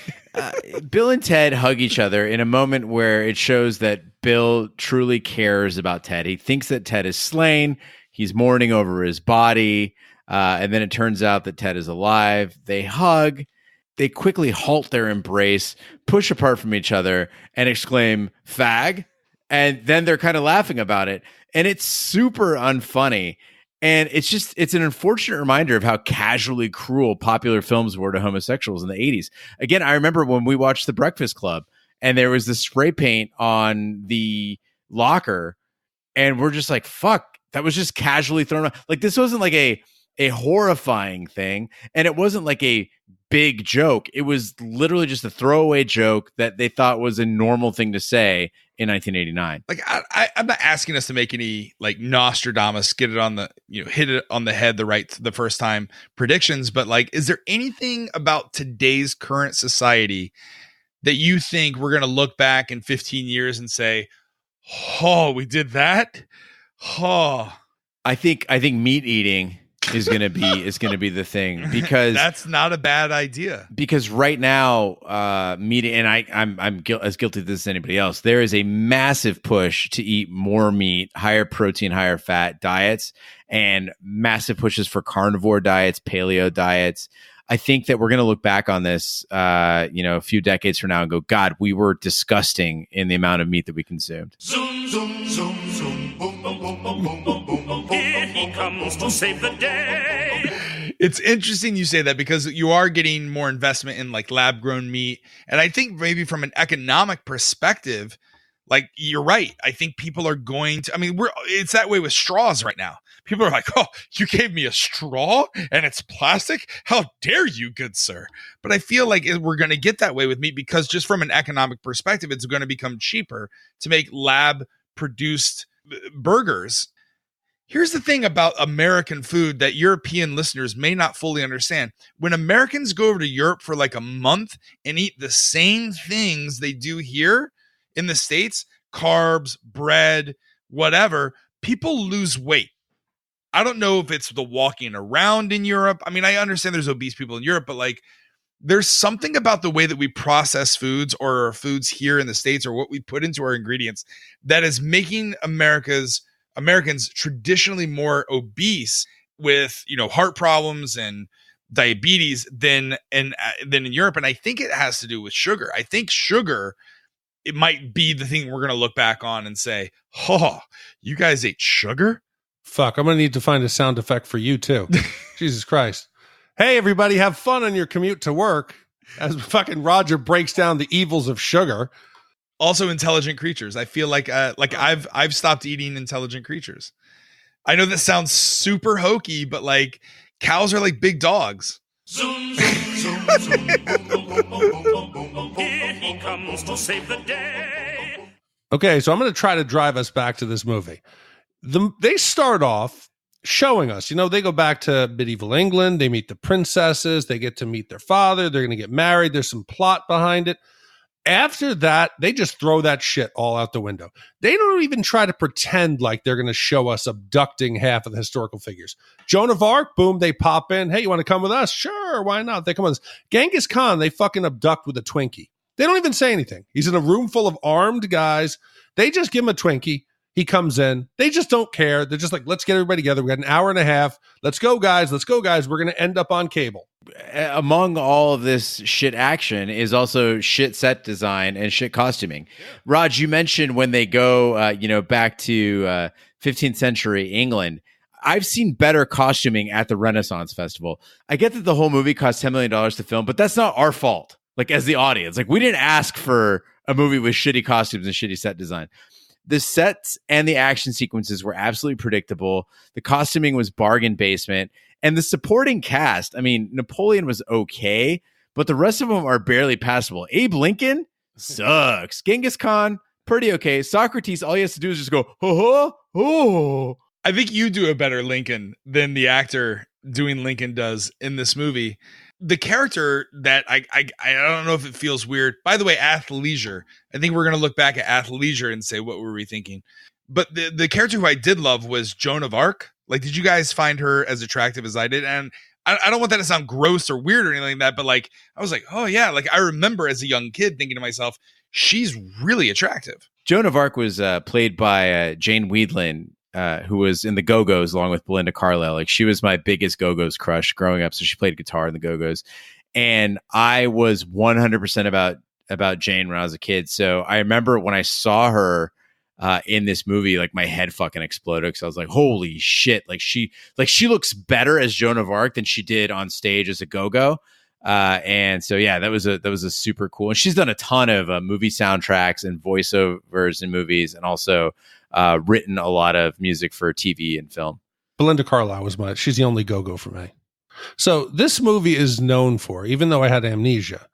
Bill and Ted hug each other in a moment where it shows that Bill truly cares about Ted. He thinks that Ted is slain. He's mourning over his body. And then it turns out that Ted is alive. They hug. They quickly halt their embrace, push apart from each other, and exclaim, "Fag." And then they're kind of laughing about it. And it's super unfunny. And it's an unfortunate reminder of how casually cruel popular films were to homosexuals in the 80s. Again, I remember when we watched The Breakfast Club and there was the spray paint on the locker, and we're just like, fuck, that was just casually thrown out. Like, this wasn't like a horrifying thing, and it wasn't like a big joke. It was literally just a throwaway joke that they thought was a normal thing to say in 1989. Like, I'm not asking us to make any like Nostradamus, get it on the, hit it on the head the first time predictions, but like, is there anything about today's current society that you think we're going to look back in 15 years and say, oh, we did that? Oh, I think meat eating is going to be the thing, because that's not a bad idea. Because right now, meat, and I'm as guilty of this as anybody else. There is a massive push to eat more meat, higher protein, higher fat diets, and massive pushes for carnivore diets, paleo diets. I think that we're going to look back on this, a few decades from now and go, God, we were disgusting in the amount of meat that we consumed. Zoom, zoom, zoom, zoom, boom, boom, boom, boom, boom, boom, boom, boom. Here he comes to save the day. It's interesting you say that, because you are getting more investment in like lab grown meat. And I think maybe from an economic perspective, like, you're right. I think people are going to, it's that way with straws right now. People are like, oh, you gave me a straw and it's plastic? How dare you, good sir? But I feel like we're going to get that way with meat, because just from an economic perspective, it's going to become cheaper to make lab produced burgers. Here's the thing about American food that European listeners may not fully understand. When Americans go over to Europe for like a month and eat the same things they do here in the States, carbs, bread, whatever, people lose weight. I don't know if it's the walking around in Europe. I mean, I understand there's obese people in Europe, but like, there's something about the way that we process foods, or our foods here in the States, or what we put into our ingredients, that is making Americans traditionally more obese with, heart problems and diabetes than in Europe. And I think it has to do with sugar. I think sugar, it might be the thing we're going to look back on and say, oh, you guys ate sugar? Fuck, I'm going to need to find a sound effect for you too. Jesus Christ. Hey, everybody, have fun on your commute to work as fucking Roger breaks down the evils of sugar. Also, intelligent creatures. I feel like I've stopped eating intelligent creatures. I know that sounds super hokey, but like, cows are like big dogs. Zoom, zoom, zoom, zoom, boom, boom, boom, boom, boom, boom, boom. Here he comes to save the day. Okay, so I'm going to try to drive us back to this movie. They start off showing us, they go back to medieval England. They meet the princesses. They get to meet their father. They're going to get married. There's some plot behind it. After that, they just throw that shit all out the window. They don't even try to pretend like they're going to show us abducting half of the historical figures. Joan of Arc, boom, they pop in. Hey, you want to come with us? Sure, why not? They come with us. Genghis Khan, they fucking abduct with a Twinkie. They don't even say anything. He's in a room full of armed guys. They just give him a Twinkie. He comes in. They just don't care. They're just like, let's get everybody together. We got an hour and a half. Let's go, guys. Let's go, guys. We're going to end up on cable. Among all of this shit action is also shit set design and shit costuming. Yeah. Raj, you mentioned when they go, back to 15th century England. I've seen better costuming at the Renaissance Festival. I get that the whole movie cost $10 million to film, but that's not our fault. Like, as the audience, like, we didn't ask for a movie with shitty costumes and shitty set design. The sets and the action sequences were absolutely predictable. The costuming was bargain basement. And the supporting cast, I mean, Napoleon was okay, but the rest of them are barely passable. Abe Lincoln sucks. Genghis Khan, pretty okay. Socrates, all he has to do is just go, ho, ho, ho. I think you do a better Lincoln than the actor doing Lincoln does in this movie. The character that I don't know if it feels weird. By the way, athleisure. I think we're going to look back at athleisure and say, what were we thinking? But the character who I did love was Joan of Arc. Like, did you guys find her as attractive as I did? And I don't want that to sound gross or weird or anything like that, but like, I was like, oh yeah. Like, I remember as a young kid thinking to myself, she's really attractive. Joan of Arc was played by Jane Weedland, who was in the Go-Go's along with Belinda Carlisle. Like, she was my biggest Go-Go's crush growing up. So she played guitar in the Go-Go's. And I was 100% about Jane when I was a kid. So I remember when I saw her in this movie, like my head fucking exploded because I was like, holy shit. Like she looks better as Joan of Arc than she did on stage as a Go-Go. And so, yeah, that was a super cool. And she's done a ton of movie soundtracks and voiceovers in movies, and also written a lot of music for TV and film. Belinda Carlisle was she's the only Go-Go for me. So this movie is known for, even though I had amnesia,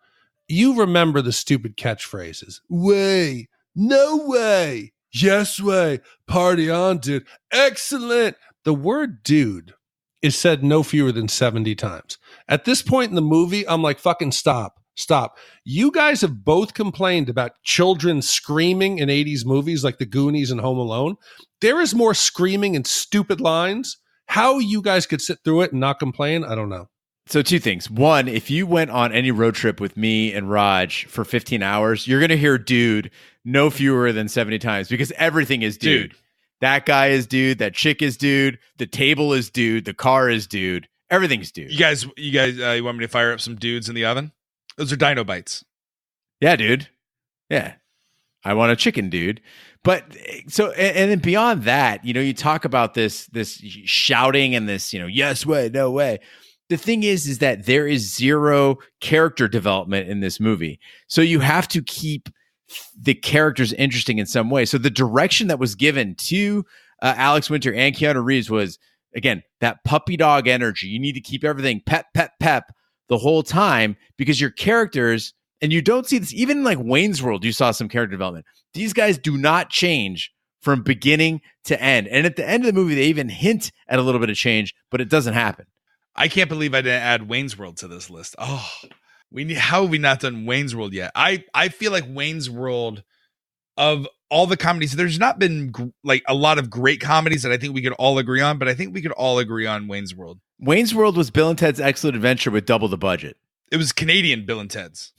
you remember the stupid catchphrases. Way, no way, yes way, party on, dude, excellent. The word dude is said no fewer than 70 times. At this point in the movie, I'm like, fucking stop. You guys have both complained about children screaming in 80s movies like The Goonies and Home Alone. There is more screaming and stupid lines. How you guys could sit through it and not complain, I don't know. So two things. One, if you went on any road trip with me and Raj for 15 hours, you're going to hear dude no fewer than 70 times because everything is dude. That guy is dude. That chick is dude. The table is dude. The car is dude. Everything's dude. You guys, you want me to fire up some dudes in the oven? Those are Dino Bites. Yeah, dude. Yeah. I want a chicken, dude. But so, and then beyond that, you talk about this shouting and this, yes way, no way. The thing is that there is zero character development in this movie. So you have to keep the characters interesting in some way. So the direction that was given to Alex Winter and Keanu Reeves was, again, that puppy dog energy. You need to keep everything pep the whole time because your characters, and you don't see this, even in like Wayne's World, you saw some character development. These guys do not change from beginning to end. And at the end of the movie, they even hint at a little bit of change, but it doesn't happen. I can't believe I didn't add Wayne's World to this list. Oh, how have we not done Wayne's World yet? I feel like Wayne's World, of all the comedies, there's not been like a lot of great comedies that I think we could all agree on, but I think we could all agree on Wayne's World. Wayne's World was Bill and Ted's Excellent Adventure with double the budget. It was Canadian Bill and Ted's.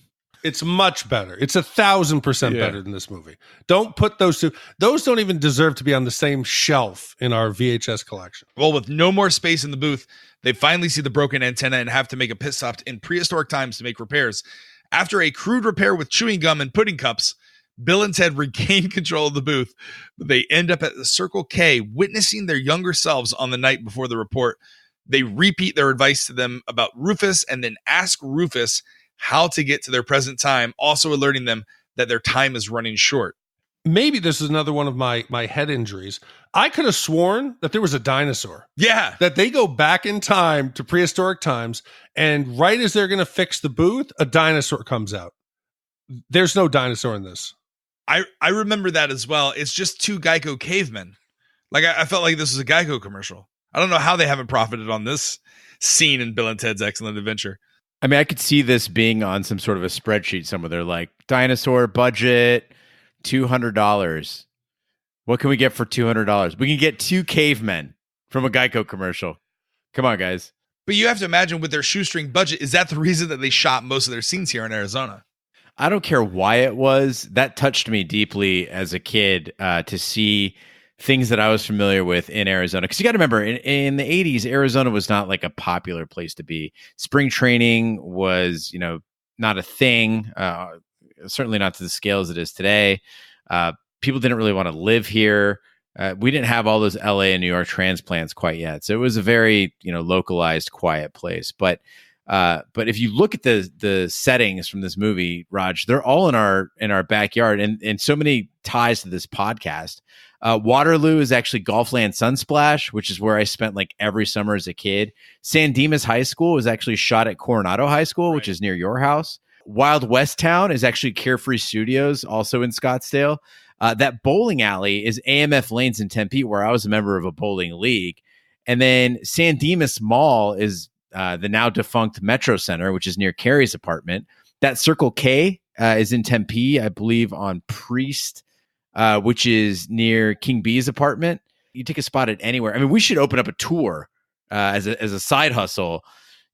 It's much better. It's 1,000% better than this movie. Don't put those two. Those don't even deserve to be on the same shelf in our VHS collection. Well, with no more space in the booth, they finally see the broken antenna and have to make a pit stop in prehistoric times to make repairs. After a crude repair with chewing gum and pudding cups, Bill and Ted regain control of the booth. They end up at the Circle K, witnessing their younger selves on the night before the report. They repeat their advice to them about Rufus and then ask Rufus how to get to their present time, also alerting them that their time is running short. Maybe this is another one of my head injuries. I could have sworn that there was a dinosaur. Yeah. That they go back in time to prehistoric times, and right as they're going to fix the booth, a dinosaur comes out. There's no dinosaur in this. I remember that as well. It's just two Geico cavemen. Like, I felt like this was a Geico commercial. I don't know how they haven't profited on this scene in Bill and Ted's Excellent Adventure. I mean, I could see this being on some sort of a spreadsheet somewhere. They're like, dinosaur budget, $200. What can we get for $200? We can get two cavemen from a Geico commercial. Come on, guys. But you have to imagine with their shoestring budget, is that the reason that they shot most of their scenes here in Arizona? I don't care why it was. That touched me deeply as a kid to see things that I was familiar with in Arizona. Because you got to remember, in the 80s, Arizona was not like a popular place to be. Spring training was, not a thing, certainly not to the scale as it is today. People didn't really want to live here. We didn't have all those LA and New York transplants quite yet. So it was a very, localized, quiet place. But But if you look at the settings from this movie, Raj, they're all in our backyard, and so many ties to this podcast. Waterloo is actually Golfland Sunsplash, which is where I spent like every summer as a kid. San Dimas High School was actually shot at Coronado High School, which is near your house. Wild West Town is actually Carefree Studios, also in Scottsdale. That bowling alley is AMF Lanes in Tempe, where I was a member of a bowling league. And then San Dimas Mall is the now defunct Metro Center, which is near Carrie's apartment. That Circle K is in Tempe, I believe, on Priest, which is near King B's apartment. You take a spot at anywhere. I mean, we should open up a tour as a side hustle.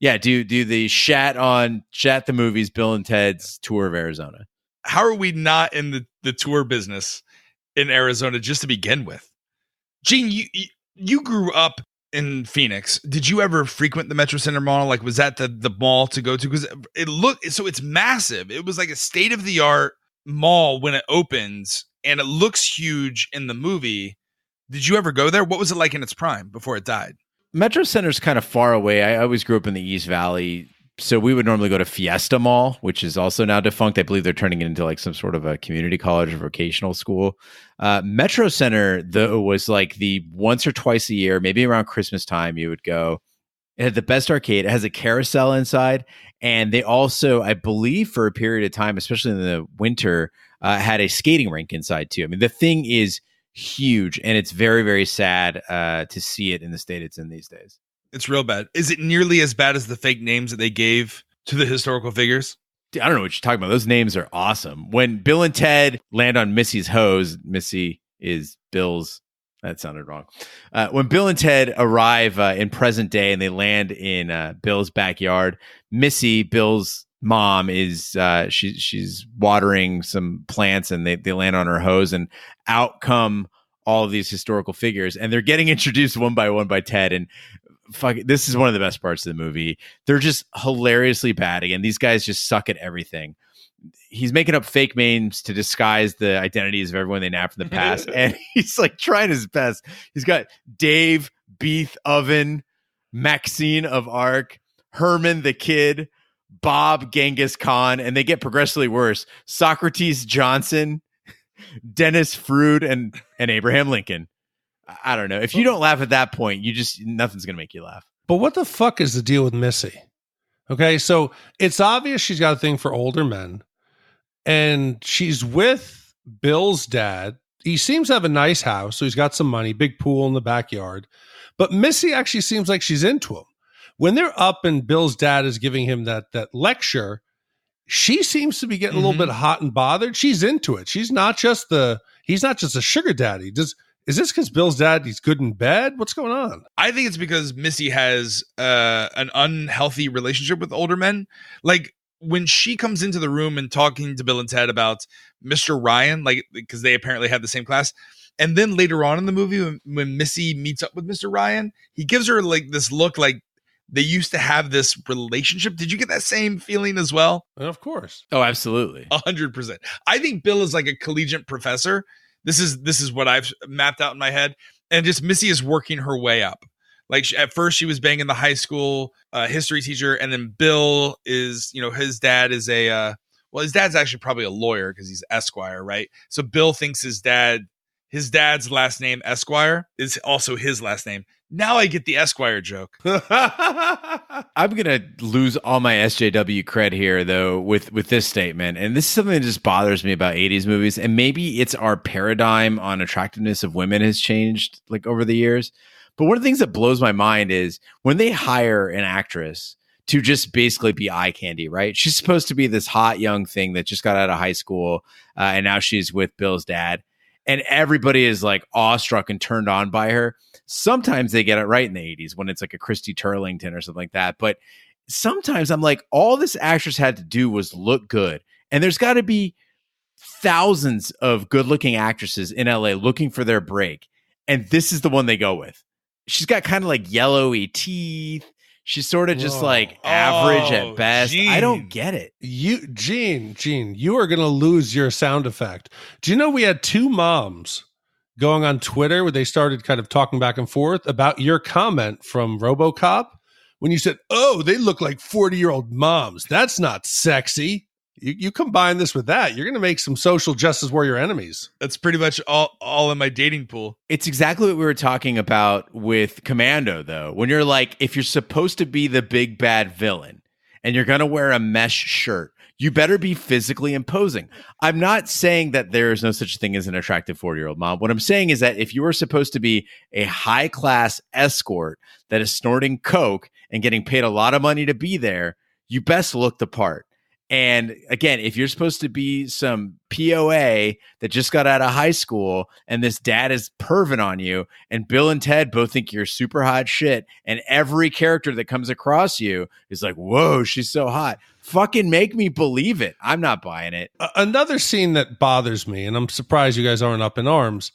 Yeah, do the Shat the Movies, Bill and Ted's tour of Arizona. How are we not in the tour business in Arizona just to begin with? Gene, you grew up in Phoenix. Did you ever frequent the Metro Center Mall? Like, was that the mall to go to? Because it's massive. It was like a state-of-the-art mall when it opens, and it looks huge in the movie. Did you ever go there? What was it like in its prime before it died? Metro Center's kind of far away. I always grew up in the East Valley, so we would normally go to Fiesta Mall, which is also now defunct. I believe they're turning it into like some sort of a community college or vocational school. Metro Center, though, was like the once or twice a year, maybe around Christmas time, you would go. It had the best arcade. It has a carousel inside. And they also, I believe for a period of time, especially in the winter, had a skating rink inside too. I mean, the thing is huge, and it's very, very sad to see it in the state it's in these days. It's real bad. Is it nearly as bad as the fake names that they gave to the historical figures? I don't know what you're talking about. Those names are awesome. When Bill and Ted land on Missy's hose, Missy is Bill's. That sounded wrong. When Bill and Ted arrive in present day and they land in Bill's backyard, Missy, Bill's mom, is she's watering some plants, and they land on her hose, and out come all of these historical figures, and they're getting introduced one by Ted. And fuck, this is one of the best parts of the movie. They're just hilariously bad. Again, these guys just suck at everything. He's making up fake names to disguise the identities of everyone they nabbed from the past, and he's like trying his best. He's got Dave, Beef Oven, Maxine of Arc, Herman the Kid, Bob Genghis Khan, and they get progressively worse. Socrates Johnson, Dennis Frood, and Abraham Lincoln. I don't know. If you don't laugh at that point, nothing's going to make you laugh. But what the fuck is the deal with Missy? Okay, so it's obvious she's got a thing for older men, and she's with Bill's dad. He seems to have a nice house, so he's got some money, big pool in the backyard. But Missy actually seems like she's into him. When they're up and Bill's dad is giving him that lecture, she seems to be getting a little bit hot and bothered. She's into it. He's not just a sugar daddy. Is this because Bill's dad, he's good in bed? What's going on? I think it's because Missy has an unhealthy relationship with older men. Like, when she comes into the room and talking to Bill and Ted about Mr. Ryan, like, because they apparently had the same class. And then later on in the movie, when Missy meets up with Mr. Ryan, he gives her like this look like they used to have this relationship. Did you get that same feeling as well? Of course. Oh, absolutely. 100%. I think Bill is like a collegiate professor. This is what I've mapped out in my head. And just Missy is working her way up. Like, at first she was banging the high school history teacher. And then Bill is, his dad is his dad's actually probably a lawyer because he's Esquire, right? So Bill thinks his dad's last name, Esquire, is also his last name. Now I get the Esquire joke. I'm going to lose all my SJW cred here, though, with this statement. And this is something that just bothers me about 80s movies. And maybe it's our paradigm on attractiveness of women has changed like over the years. But one of the things that blows my mind is when they hire an actress to just basically be eye candy, right? She's supposed to be this hot young thing that just got out of high school. And now she's with Bill's dad. And everybody is like awestruck and turned on by her. Sometimes they get it right in the 80s when it's like a Christy Turlington or something like that. But sometimes I'm like, all this actress had to do was look good. And there's got to be thousands of good looking actresses in LA looking for their break. And this is the one they go with. She's got kind of like yellowy teeth. She's sort of just like average at best. Gene. I don't get it. Gene, you are going to lose your sound effect. Do you know we had two moms going on Twitter where they started kind of talking back and forth about your comment from Robocop when you said, oh, they look like 40-year-old moms. That's not sexy. You combine this with that, you're going to make some social justice warrior enemies. That's pretty much all in my dating pool. It's exactly what we were talking about with Commando, though. When you're like, if you're supposed to be the big bad villain and you're going to wear a mesh shirt, you better be physically imposing. I'm not saying that there is no such thing as an attractive 40-year-old mom. What I'm saying is that if you are supposed to be a high-class escort that is snorting coke and getting paid a lot of money to be there, you best look the part. And again, if you're supposed to be some POA that just got out of high school and this dad is perving on you and Bill and Ted both think you're super hot shit and every character that comes across you is like, whoa, she's so hot. Fucking make me believe it. I'm not buying it. Another scene that bothers me, and I'm surprised you guys aren't up in arms,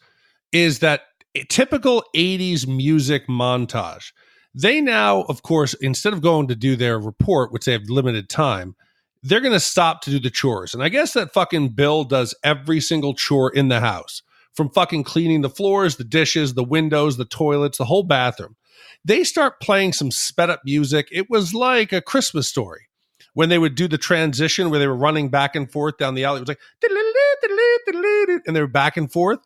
is that typical 80s music montage. They now, of course, instead of going to do their report, which they have limited time, they're going to stop to do the chores. And I guess that fucking Bill does every single chore in the house, from fucking cleaning the floors, the dishes, the windows, the toilets, the whole bathroom. They start playing some sped up music. It was like A Christmas Story when they would do the transition where they were running back and forth down the alley. It was like, and they were back and forth.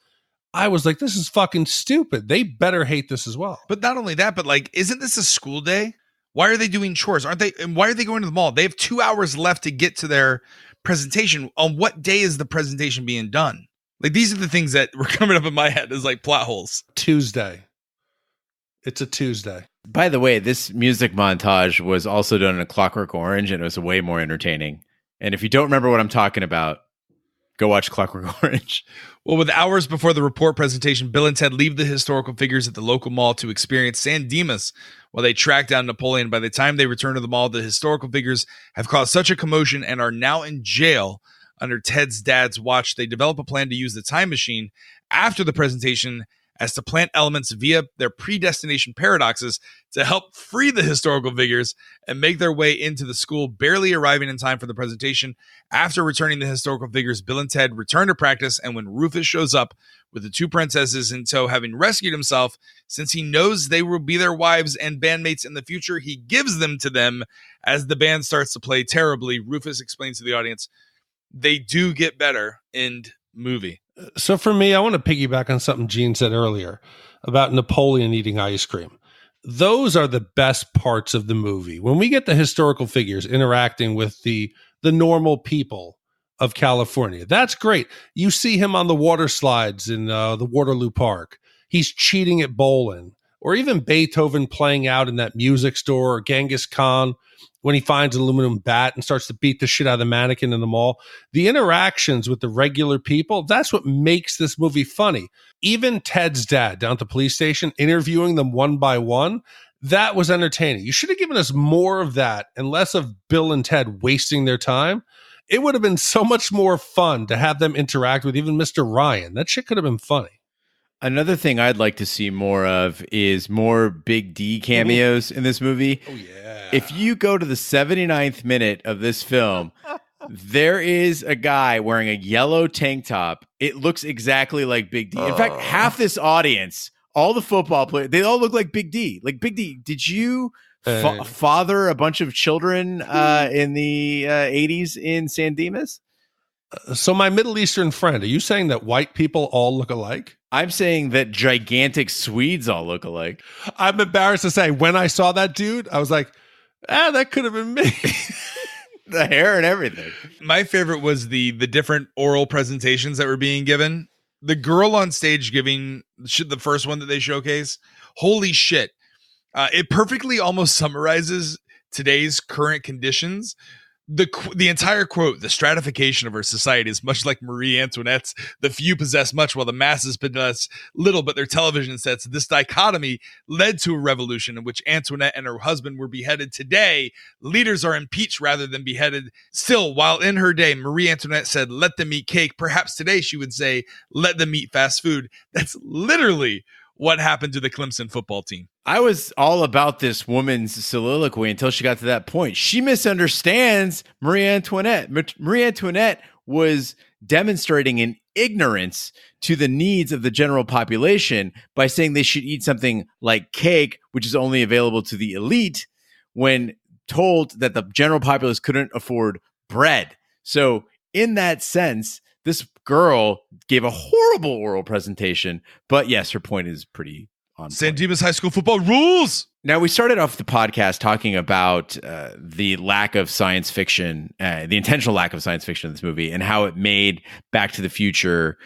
I was like, this is fucking stupid. They better hate this as well. But not only that, but like, isn't this a school day? Why are they doing chores? Aren't they? And why are they going to the mall? They have 2 hours left to get to their presentation. On what day is the presentation being done? Like, these are the things that were coming up in my head as like plot holes. Tuesday. It's a Tuesday. By the way, this music montage was also done in a Clockwork Orange, and it was way more entertaining. And if you don't remember what I'm talking about, go watch Clockwork Orange. Well, with hours before the report presentation, Bill and Ted leave the historical figures at the local mall to experience San Dimas while they track down Napoleon. By the time they return to the mall, the historical figures have caused such a commotion and are now in jail under Ted's dad's watch. They develop a plan to use the time machine after the presentation as to plant elements via their predestination paradoxes to help free the historical figures and make their way into the school, barely arriving in time for the presentation. After returning the historical figures, Bill and Ted return to practice, and when Rufus shows up with the two princesses in tow, having rescued himself, since he knows they will be their wives and bandmates in the future, he gives them to them as the band starts to play terribly. Rufus explains to the audience, they do get better in movie. So for me, I want to piggyback on something Gene said earlier about Napoleon eating ice cream. Those are the best parts of the movie. When we get the historical figures interacting with the normal people of California, that's great. You see him on the water slides in the Waterloo Park. He's cheating at bowling, or even Beethoven playing out in that music store, or Genghis Khan when he finds an aluminum bat and starts to beat the shit out of the mannequin in the mall. The interactions with the regular people, that's what makes this movie funny. Even Ted's dad down at the police station, interviewing them one by one, that was entertaining. You should have given us more of that and less of Bill and Ted wasting their time. It would have been so much more fun to have them interact with even Mr. Ryan. That shit could have been funny. Another thing I'd like to see more of is more Big D cameos in this movie. Oh, yeah. If you go to the 79th minute of this film, there is a guy wearing a yellow tank top. It looks exactly like Big D. In fact, half this audience, all the football players, they all look like Big D. Like, Big D, did you father a bunch of children in the 80s in San Dimas? So my Middle Eastern friend, are you saying that white people all look alike? I'm saying that gigantic Swedes all look alike. I'm embarrassed to say, when I saw that dude, I was like, that could have been me. The hair and everything. My favorite was the different oral presentations that were being given. The girl on stage giving the first one that they showcase, holy shit. It perfectly almost summarizes today's current conditions. The entire quote, the stratification of our society is much like Marie Antoinette's. The few possess much while the masses possess little but their television sets. This dichotomy led to a revolution in which Antoinette and her husband were beheaded. Today, leaders are impeached rather than beheaded. Still, while in her day, Marie Antoinette said, let them eat cake. Perhaps today she would say, let them eat fast food. That's literally what happened to the Clemson football team. I was all about this woman's soliloquy until she got to that point. She misunderstands Marie Antoinette. Marie Antoinette was demonstrating an ignorance to the needs of the general population by saying they should eat something like cake, which is only available to the elite, when told that the general populace couldn't afford bread. So in that sense, this girl gave a horrible oral presentation, but yes, her point is pretty on point. San Dimas High School football rules. Now, we started off the podcast talking about the lack of science fiction, the intentional lack of science fiction in this movie, and how it made Back to the Future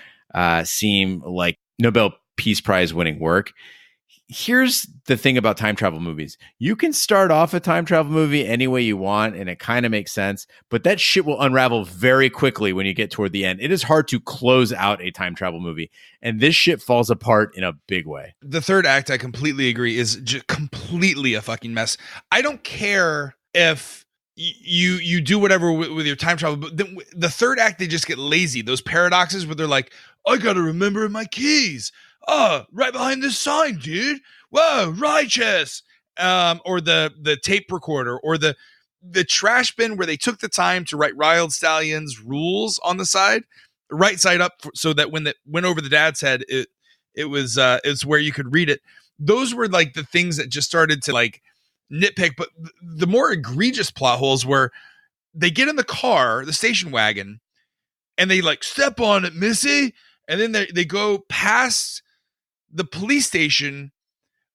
seem like Nobel Peace Prize winning work. Here's the thing about time travel movies. You can start off a time travel movie any way you want, and it kind of makes sense, but that shit will unravel very quickly when you get toward the end. It is hard to close out a time travel movie, and this shit falls apart in a big way. The third act, I completely agree, is just completely a fucking mess. I don't care if you do whatever with your time travel, but the third act, they just get lazy. Those paradoxes where they're like, I gotta remember my keys. Oh, right behind this sign, dude. Whoa, righteous. Or the tape recorder, or the trash bin where they took the time to write Wild Stallion's rules on the side, right side up, so that when it went over the dad's head, it was where you could read it. Those were like the things that just started to like nitpick. But the more egregious plot holes were they get in the car, the station wagon, and they like step on it, Missy, and then they go past the police station,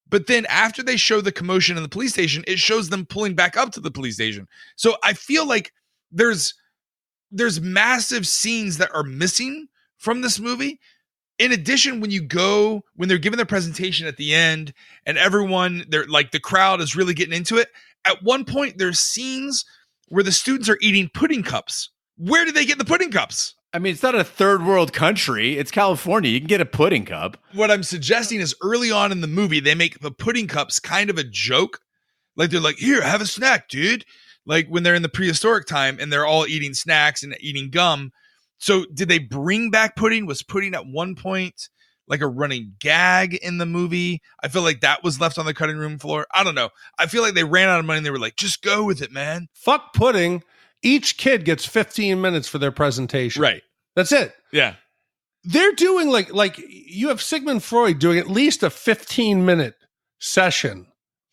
but then after they show the commotion in the police station, it shows them pulling back up to the police station. So I feel like there's massive scenes that are missing from this movie. In addition, when they're giving their presentation at the end and everyone, they're like, the crowd is really getting into it. At one point, there's scenes where the students are eating pudding cups. Where did they get the pudding cups? I mean, it's not a third world country. It's California. You can get a pudding cup. What I'm suggesting is early on in the movie, they make the pudding cups kind of a joke. Like they're like, here, have a snack, dude. Like when they're in the prehistoric time and they're all eating snacks and eating gum. So did they bring back pudding? Was pudding at one point like a running gag in the movie? I feel like that was left on the cutting room floor. I don't know. I feel like they ran out of money and they were like, just go with it, man. Fuck pudding. Each kid gets 15 minutes for their presentation. Right. That's it. Yeah. They're doing like you have Sigmund Freud doing at least a 15-minute session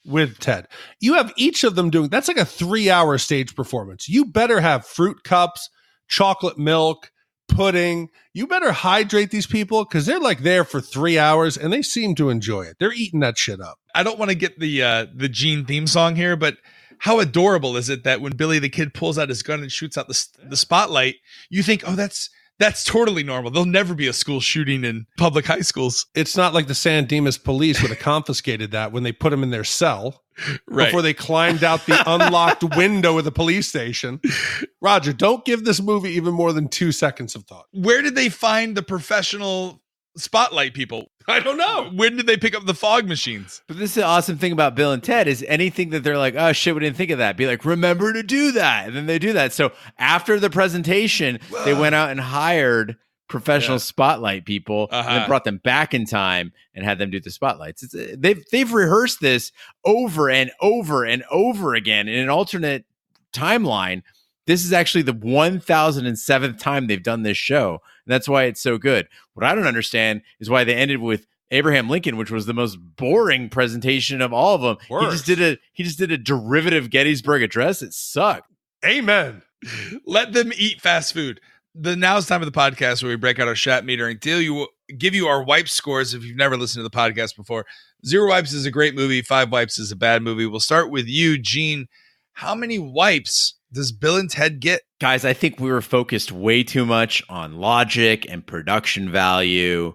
with Ted. You have each of them doing, that's like a 3-hour stage performance. You better have fruit cups, chocolate milk, pudding. You better hydrate these people because they're like there for 3 hours and they seem to enjoy it. They're eating that shit up. I don't want to get the Gene theme song here, but how adorable is it that when Billy the Kid pulls out his gun and shoots out the spotlight, you think, oh, that's totally normal. There'll never be a school shooting in public high schools. It's not like the San Dimas police would have confiscated that when they put him in their cell before they climbed out the unlocked window of the police station. Roger, don't give this movie even more than 2 seconds of thought. Where did they find the professional spotlight people? I don't know. When did they pick up the fog machines? But this is the awesome thing about Bill and Ted is anything that they're like, oh shit, we didn't think of that. Be like, remember to do that. And then they do that. So after the presentation, they went out and hired professional spotlight people and then brought them back in time and had them do the spotlights. They've rehearsed this over and over and over again in an alternate timeline. This is actually the 1007th time they've done this show. And that's why it's so good. What I don't understand is why they ended with Abraham Lincoln, which was the most boring presentation of all of them. Worse. He just did a derivative Gettysburg Address. It sucked. Amen. Let them eat fast food. Now it's time of the podcast where we break out our Shat metering. Give you our wipes scores if you've never listened to the podcast before. 0 wipes is a great movie. 5 wipes is a bad movie. We'll start with you, Gene. How many wipes does Bill and Ted get? Guys, I think we were focused way too much on logic and production value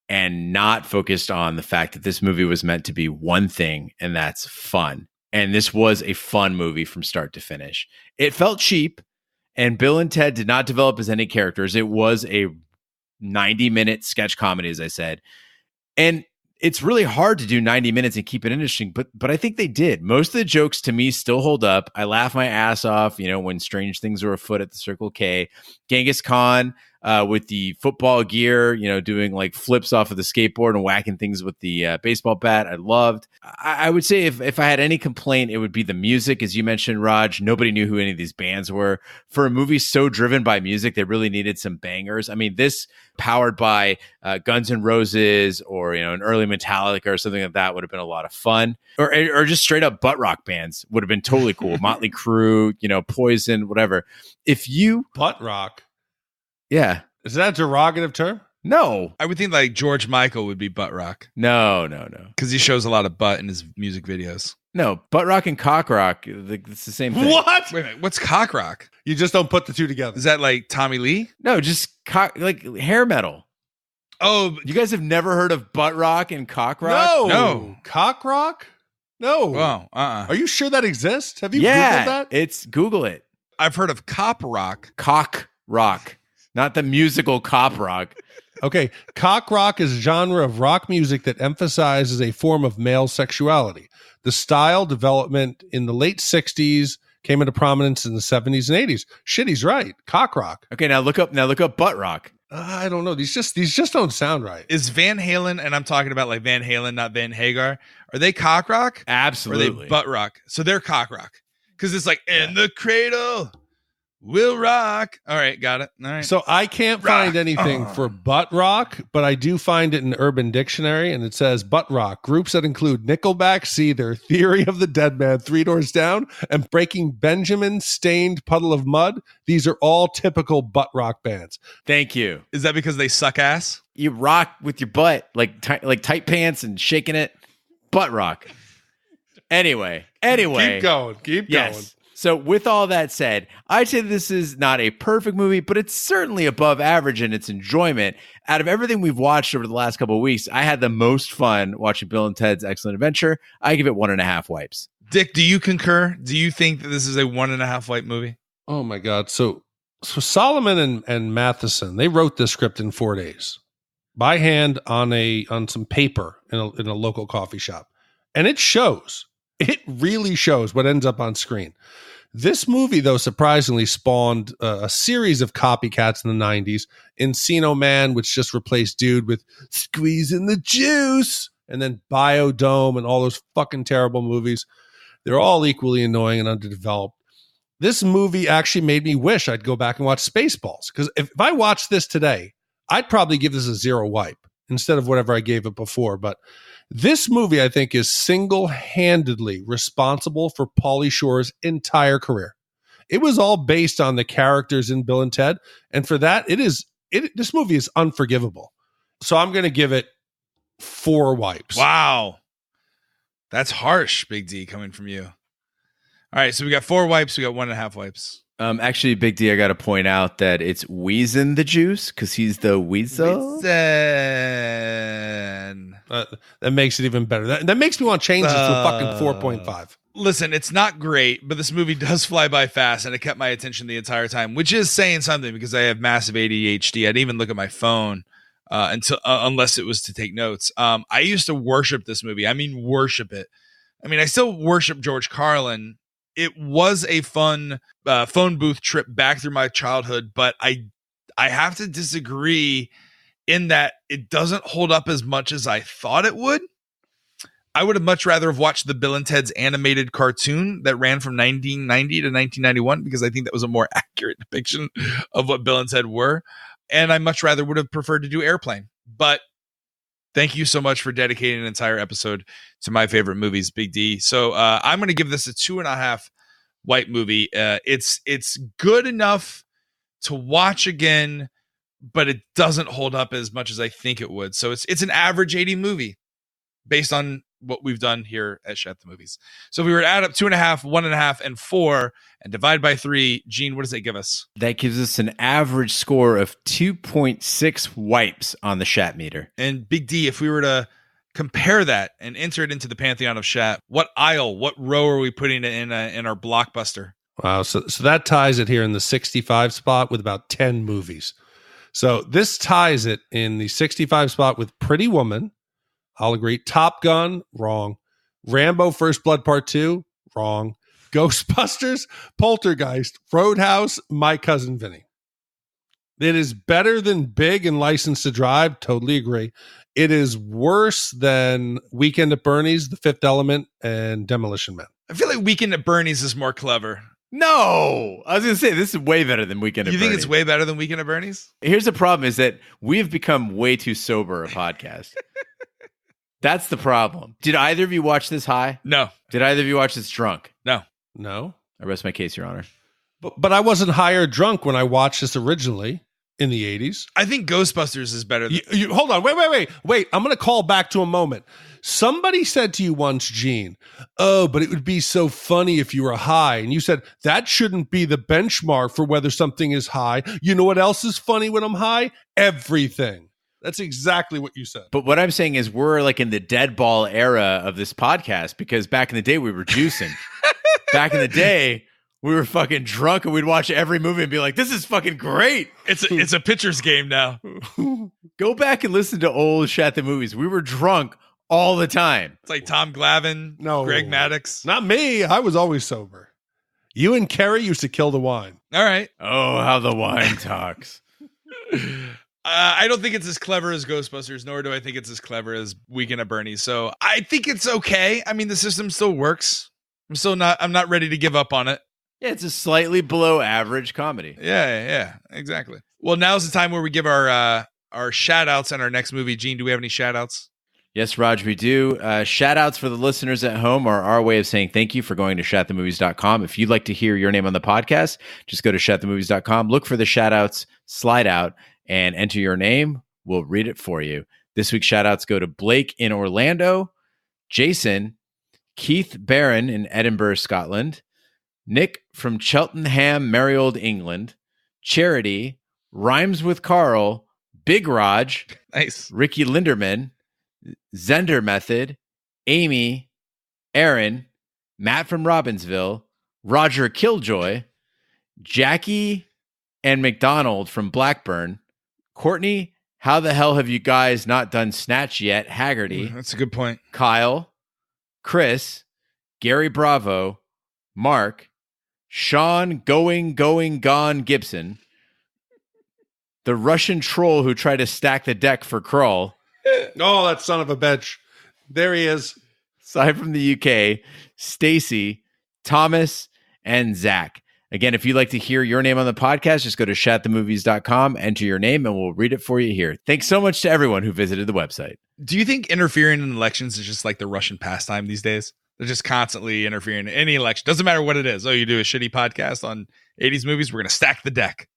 and not focused on the fact that this movie was meant to be one thing, and that's fun. And this was a fun movie from start to finish. It felt cheap, and Bill and Ted did not develop as any characters. It was a 90-minute sketch comedy, as I said. And it's really hard to do 90 minutes and keep it interesting, but I think they did. Most of the jokes to me still hold up. I laugh my ass off, when strange things are afoot at the Circle K. Genghis Khan, with the football gear, doing like flips off of the skateboard and whacking things with the baseball bat. I loved. I would say if I had any complaint, it would be the music. As you mentioned, Raj, nobody knew who any of these bands were. For a movie so driven by music, they really needed some bangers. I mean, this powered by Guns N' Roses or an early Metallica or something like that would have been a lot of fun. Or just straight up butt rock bands would have been totally cool. Motley Crue, Poison, whatever. If you butt rock, yeah, is that a derogative term? No, I would think like George Michael would be butt rock. No, because he shows a lot of butt in his music videos. No, butt rock and cock rock, it's the same thing. What? Wait a minute, what's cock rock? You just don't put the two together. Is that like Tommy Lee? No, just like hair metal. Oh, you guys have never heard of butt rock and cock rock? No. Cock rock? No. Well, Are you sure that exists? Have you Googled that? Google it. I've heard of cop rock. Cock rock, not the musical cop rock. Okay, cock rock is a genre of rock music that emphasizes a form of male sexuality. The style development in the late 60s came into prominence in the 70s and 80s. Shit, he's right. Cock rock. Okay, now look up butt rock. I don't know. These just don't sound right. Is Van Halen, and I'm talking about like Van Halen, not Van Hagar, are they cock rock? Absolutely. Or are they butt rock? So they're cock rock. Because it's like, in the cradle, will rock. All right, got it. All right. So I can't find anything for butt rock, but I do find it in Urban Dictionary, and it says butt rock, groups that include Nickelback, Seether, Theory of the Dead Man, Three Doors Down, and Breaking Benjamin, Stained, Puddle of Mud. These are all typical butt rock bands. Thank you. Is that because they suck ass? You rock with your butt, like tight pants and shaking it. Butt rock. Anyway. Keep going. Yes. So with all that said, I'd say this is not a perfect movie, but it's certainly above average in its enjoyment. Out of everything we've watched over the last couple of weeks, I had the most fun watching Bill and Ted's Excellent Adventure. I give it 1.5 wipes. Dick, do you concur? Do you think that this is a 1.5 wipe movie? Oh my God. So Solomon and Matheson, they wrote this script in 4 days by hand on some paper in a local coffee shop. And it shows. It really shows what ends up on screen. This movie, though, surprisingly spawned a series of copycats in the 90s. Encino Man, which just replaced Dude with Squeezing the Juice, and then Biodome and all those fucking terrible movies. They're all equally annoying and underdeveloped. This movie actually made me wish I'd go back and watch Spaceballs, because if I watched this today, I'd probably give this a 0 wipe instead of whatever I gave it before. But this movie, I think, is single-handedly responsible for Pauly Shore's entire career. It was all based on the characters in Bill and Ted, and for that, this movie is unforgivable. So I'm going to give it 4 wipes. Wow. That's harsh, Big D, coming from you. All right, so we got 4 wipes, we got 1.5 wipes. Actually, Big D, I got to point out that it's Weezin the Juice because he's the Weasel. That makes it even better. That makes me want to change this to a fucking 4.5. Listen, it's not great, but this movie does fly by fast, and it kept my attention the entire time, which is saying something because I have massive ADHD. I didn't even look at my phone unless it was to take notes. I used to worship this movie. I mean, worship it. I mean, I still worship George Carlin. It was a fun phone booth trip back through my childhood, but I have to disagree in that it doesn't hold up as much as I thought it would. I would have much rather have watched the Bill and Ted's animated cartoon that ran from 1990 to 1991 because I think that was a more accurate depiction of what Bill and Ted were. And I much rather would have preferred to do Airplane. But thank you so much for dedicating an entire episode to my favorite movies, Big D. So I'm going to give this a 2.5 wipe movie. It's good enough to watch again, but it doesn't hold up as much as I think it would. So it's an average 80 movie based on what we've done here at Shat The Movies. So if we were to add up 2.5, 1.5, and 4 and divide by 3, Gene, what does that give us? That gives us an average score of 2.6 wipes on the Shat meter. And Big D, if we were to compare that and enter it into the pantheon of Shat, what aisle, what row are we putting it in our blockbuster? Wow, so that ties it here in the 65 spot with about 10 movies. So this ties it in the 65 spot with Pretty Woman. I'll agree. Top Gun, wrong. Rambo First Blood Part 2, wrong. Ghostbusters, Poltergeist, Roadhouse, My Cousin Vinny. It is better than Big and License to Drive. Totally agree. It is worse than Weekend at Bernie's, The Fifth Element, and Demolition Man. I feel like Weekend at Bernie's is more clever. No, I was going to say this is way better than Weekend at You think Bernie's. it's way better than Weekend at Bernie's? Here's the problem is that we've become way too sober a podcast. That's the problem. Did either of you watch this high? No. Did either of you watch this drunk? No. No. I rest my case, Your Honor. But I wasn't high or drunk when I watched this originally in the 80s. I think Ghostbusters is better than... Hold on. Wait. I'm going to call back to a moment. Somebody said to you once, Gene, oh, but it would be so funny if you were high. And you said, that shouldn't be the benchmark for whether something is high. You know what else is funny when I'm high? Everything. That's exactly what you said. But what I'm saying is we're like in the dead ball era of this podcast because back in the day we were juicing. Back in the day, we were fucking drunk and we'd watch every movie and be like, this is fucking great. It's a pitcher's game now. Go back and listen to old Shat the Movies. We were drunk all the time. It's like Tom Glavine, Greg Maddux. Not me. I was always sober. You and Kerry used to kill the wine. All right. Oh, how the wine talks. I don't think it's as clever as Ghostbusters, nor do I think it's as clever as Weekend at Bernie's. So I think it's okay. I mean, the system still works. I'm not ready to give up on it. Yeah, it's a slightly below average comedy. Yeah, exactly. Well, now's the time where we give our shout outs and our next movie. Gene, do we have any shout outs? Yes, Raj, we do. Shout outs for the listeners at home are our way of saying thank you for going to shatthemovies.com. If you'd like to hear your name on the podcast, just go to shatthemovies.com, look for the shout outs, slide out, and enter your name. We'll read it for you. This week's shout outs go to Blake in Orlando, Jason, Keith Barron in Edinburgh, Scotland, Nick from Cheltenham, merry old England, Charity, Rhymes with Carl, Big Raj, nice, Ricky Linderman, Zender Method, Amy, Aaron, Matt from Robbinsville, Roger Killjoy, Jackie and McDonald from Blackburn, Courtney, how the hell have you guys not done Snatch yet? Haggerty. That's a good point. Kyle, Chris, Gary Bravo, Mark, Sean Gone Gibson, the Russian troll who tried to stack the deck for Krull. Oh, that son of a bitch. There he is. Aside from the UK, Stacy, Thomas, and Zach. Again, if you'd like to hear your name on the podcast, just go to shatthemovies.com, enter your name, and we'll read it for you here. Thanks so much to everyone who visited the website. Do you think interfering in elections is just like the Russian pastime these days? They're just constantly interfering in any election. Doesn't matter what it is. Oh, you do a shitty podcast on 80s movies? We're going to stack the deck.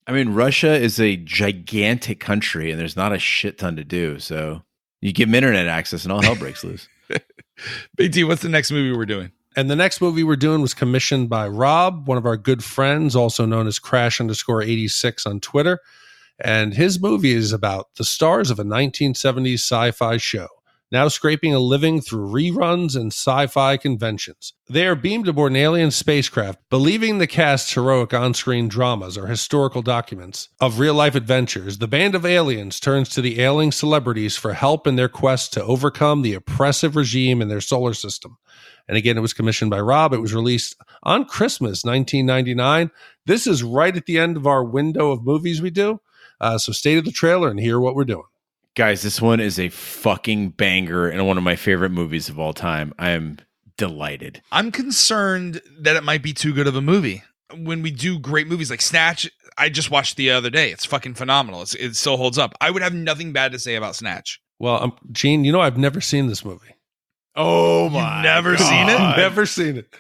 I mean, Russia is a gigantic country, and there's not a shit ton to do. So you give them internet access, and all hell breaks loose. Big D, what's the next movie we're doing? And the next movie we're doing was commissioned by Rob, one of our good friends, also known as Crash_86 on Twitter. And his movie is about the stars of a 1970s sci-fi show, now scraping a living through reruns and sci-fi conventions. They are beamed aboard an alien spacecraft, believing the cast's heroic on-screen dramas are historical documents of real-life adventures. The band of aliens turns to the ailing celebrities for help in their quest to overcome the oppressive regime in their solar system. And again, it was commissioned by Rob. It was released on Christmas, 1999. This is right at the end of our window of movies we do. So stay to the trailer and hear what we're doing. Guys, this one is a fucking banger and one of my favorite movies of all time. I am delighted. I'm concerned that it might be too good of a movie. When we do great movies like Snatch, I just watched the other day. It's fucking phenomenal. It still holds up. I would have nothing bad to say about Snatch. Well, Gene, I've never seen this movie. Oh my! You've never seen it? Never seen it.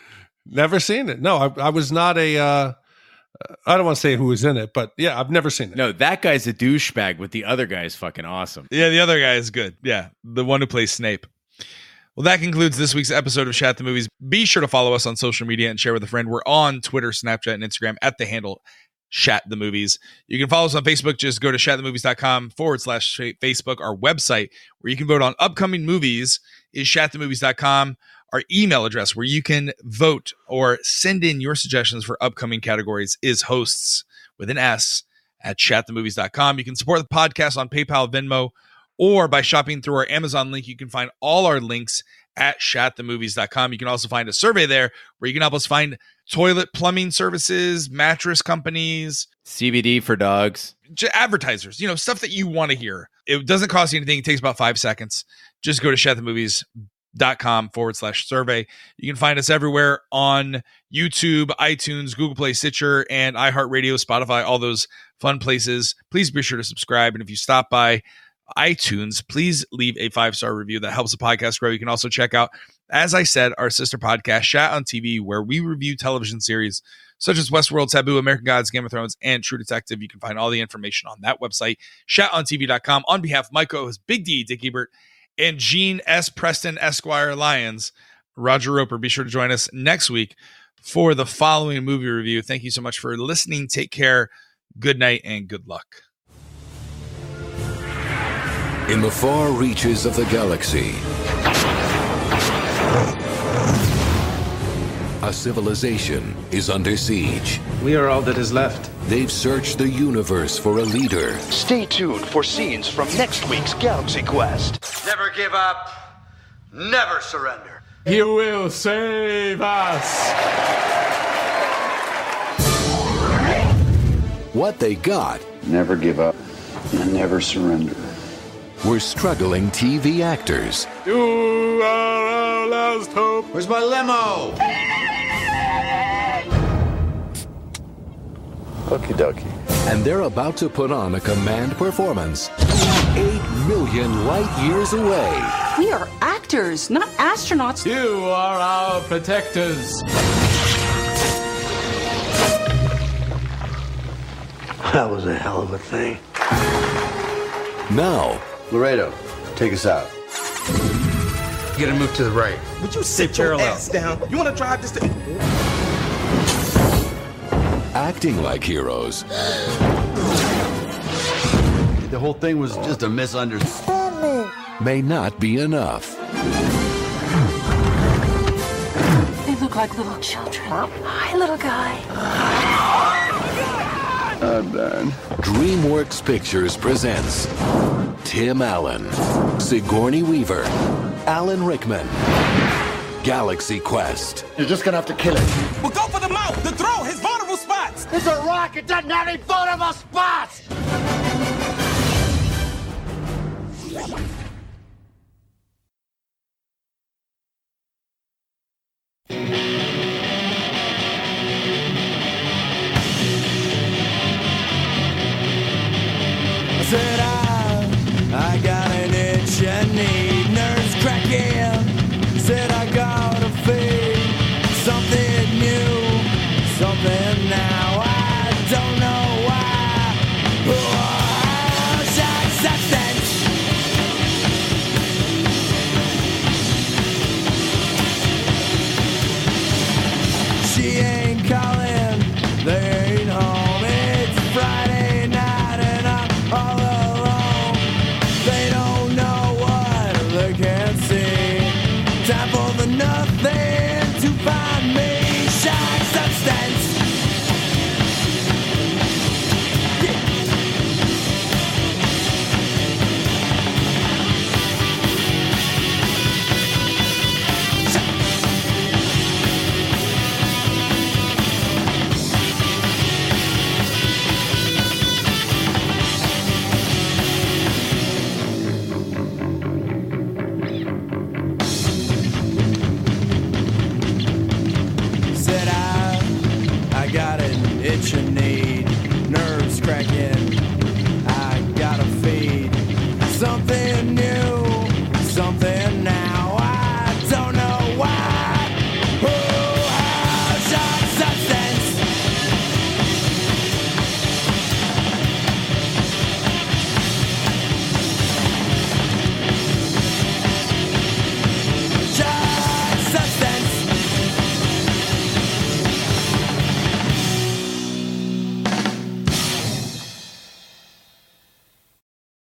Never seen it. No, I was not a. I don't want to say who was in it, but yeah, I've never seen it. No, that guy's a douchebag, but the other guy is fucking awesome. Yeah, the other guy is good. Yeah, the one who plays Snape. Well, that concludes this week's episode of Shat the Movies. Be sure to follow us on social media and share with a friend. We're on Twitter, Snapchat, and Instagram at the handle Shat the Movies. You can follow us on Facebook. Just go to shatthemovies.com/Facebook. Our website where you can vote on upcoming movies is shatthemovies.com. Our email address where you can vote or send in your suggestions for upcoming categories is hosts with an S at shatthemovies.com. You can support the podcast on PayPal, Venmo, or by shopping through our Amazon link. You can find all our links at shatthemovies.com. You can also find a survey there where you can help us find toilet plumbing services, mattress companies, CBD for dogs, advertisers, stuff that you want to hear. It doesn't cost you anything. It takes about 5 seconds. Just go to shatthemovies.com/survey. You can find us everywhere on YouTube, iTunes, Google Play, Stitcher, and iHeartRadio, Spotify, all those fun places. Please be sure to subscribe. And if you stop by iTunes, please leave a 5-star review. That helps the podcast grow. You can also check out, as I said, our sister podcast, Shat on TV, where we review television series such as Westworld, Taboo, American Gods, Game of Thrones, and True Detective. You can find all the information on that website, shatontv.com. On behalf of my co-host, Big D, Dick Ebert, and Gene S. Preston, Esquire Lyons, Roger Roper, be sure to join us next week for the following movie review. Thank you so much for listening. Take care. Good night and good luck. In the far reaches of the galaxy, a civilization is under siege. We are all that is left. They've searched the universe for a leader. Stay tuned for scenes from next week's Galaxy Quest. Never give up, never surrender. He will save us. What they got Never give up and never surrender. were struggling TV actors. You are our last hope. Where's my limo? Okie dokie. And they're about to put on a command performance 8 million light years away. We are actors, not astronauts. You are our protectors. That was a hell of a thing. Now, Laredo, take us out. You gotta move to the right. Would you sit your ass down? You want to drive this thing? acting like heroes. The whole thing was just a misunderstanding. May not be enough. They look like little children. Hi, little guy. I'm done. DreamWorks Pictures presents Tim Allen, Sigourney Weaver, Alan Rickman, Galaxy Quest. You're just gonna have to kill it. Well, go for the mouth, the throat, his vulnerable spots. It's a rock. It doesn't have any vulnerable spots. Said I got an itch and need nerves cracking. Said I gotta feel something new, something now. I don't know why. Oh, shock substance. She ain't calling, they ain't home. It's Friday night and I'm all alone. They don't know what they can't see. Time for the nothing to find me. Shock substance. Said I got an itch and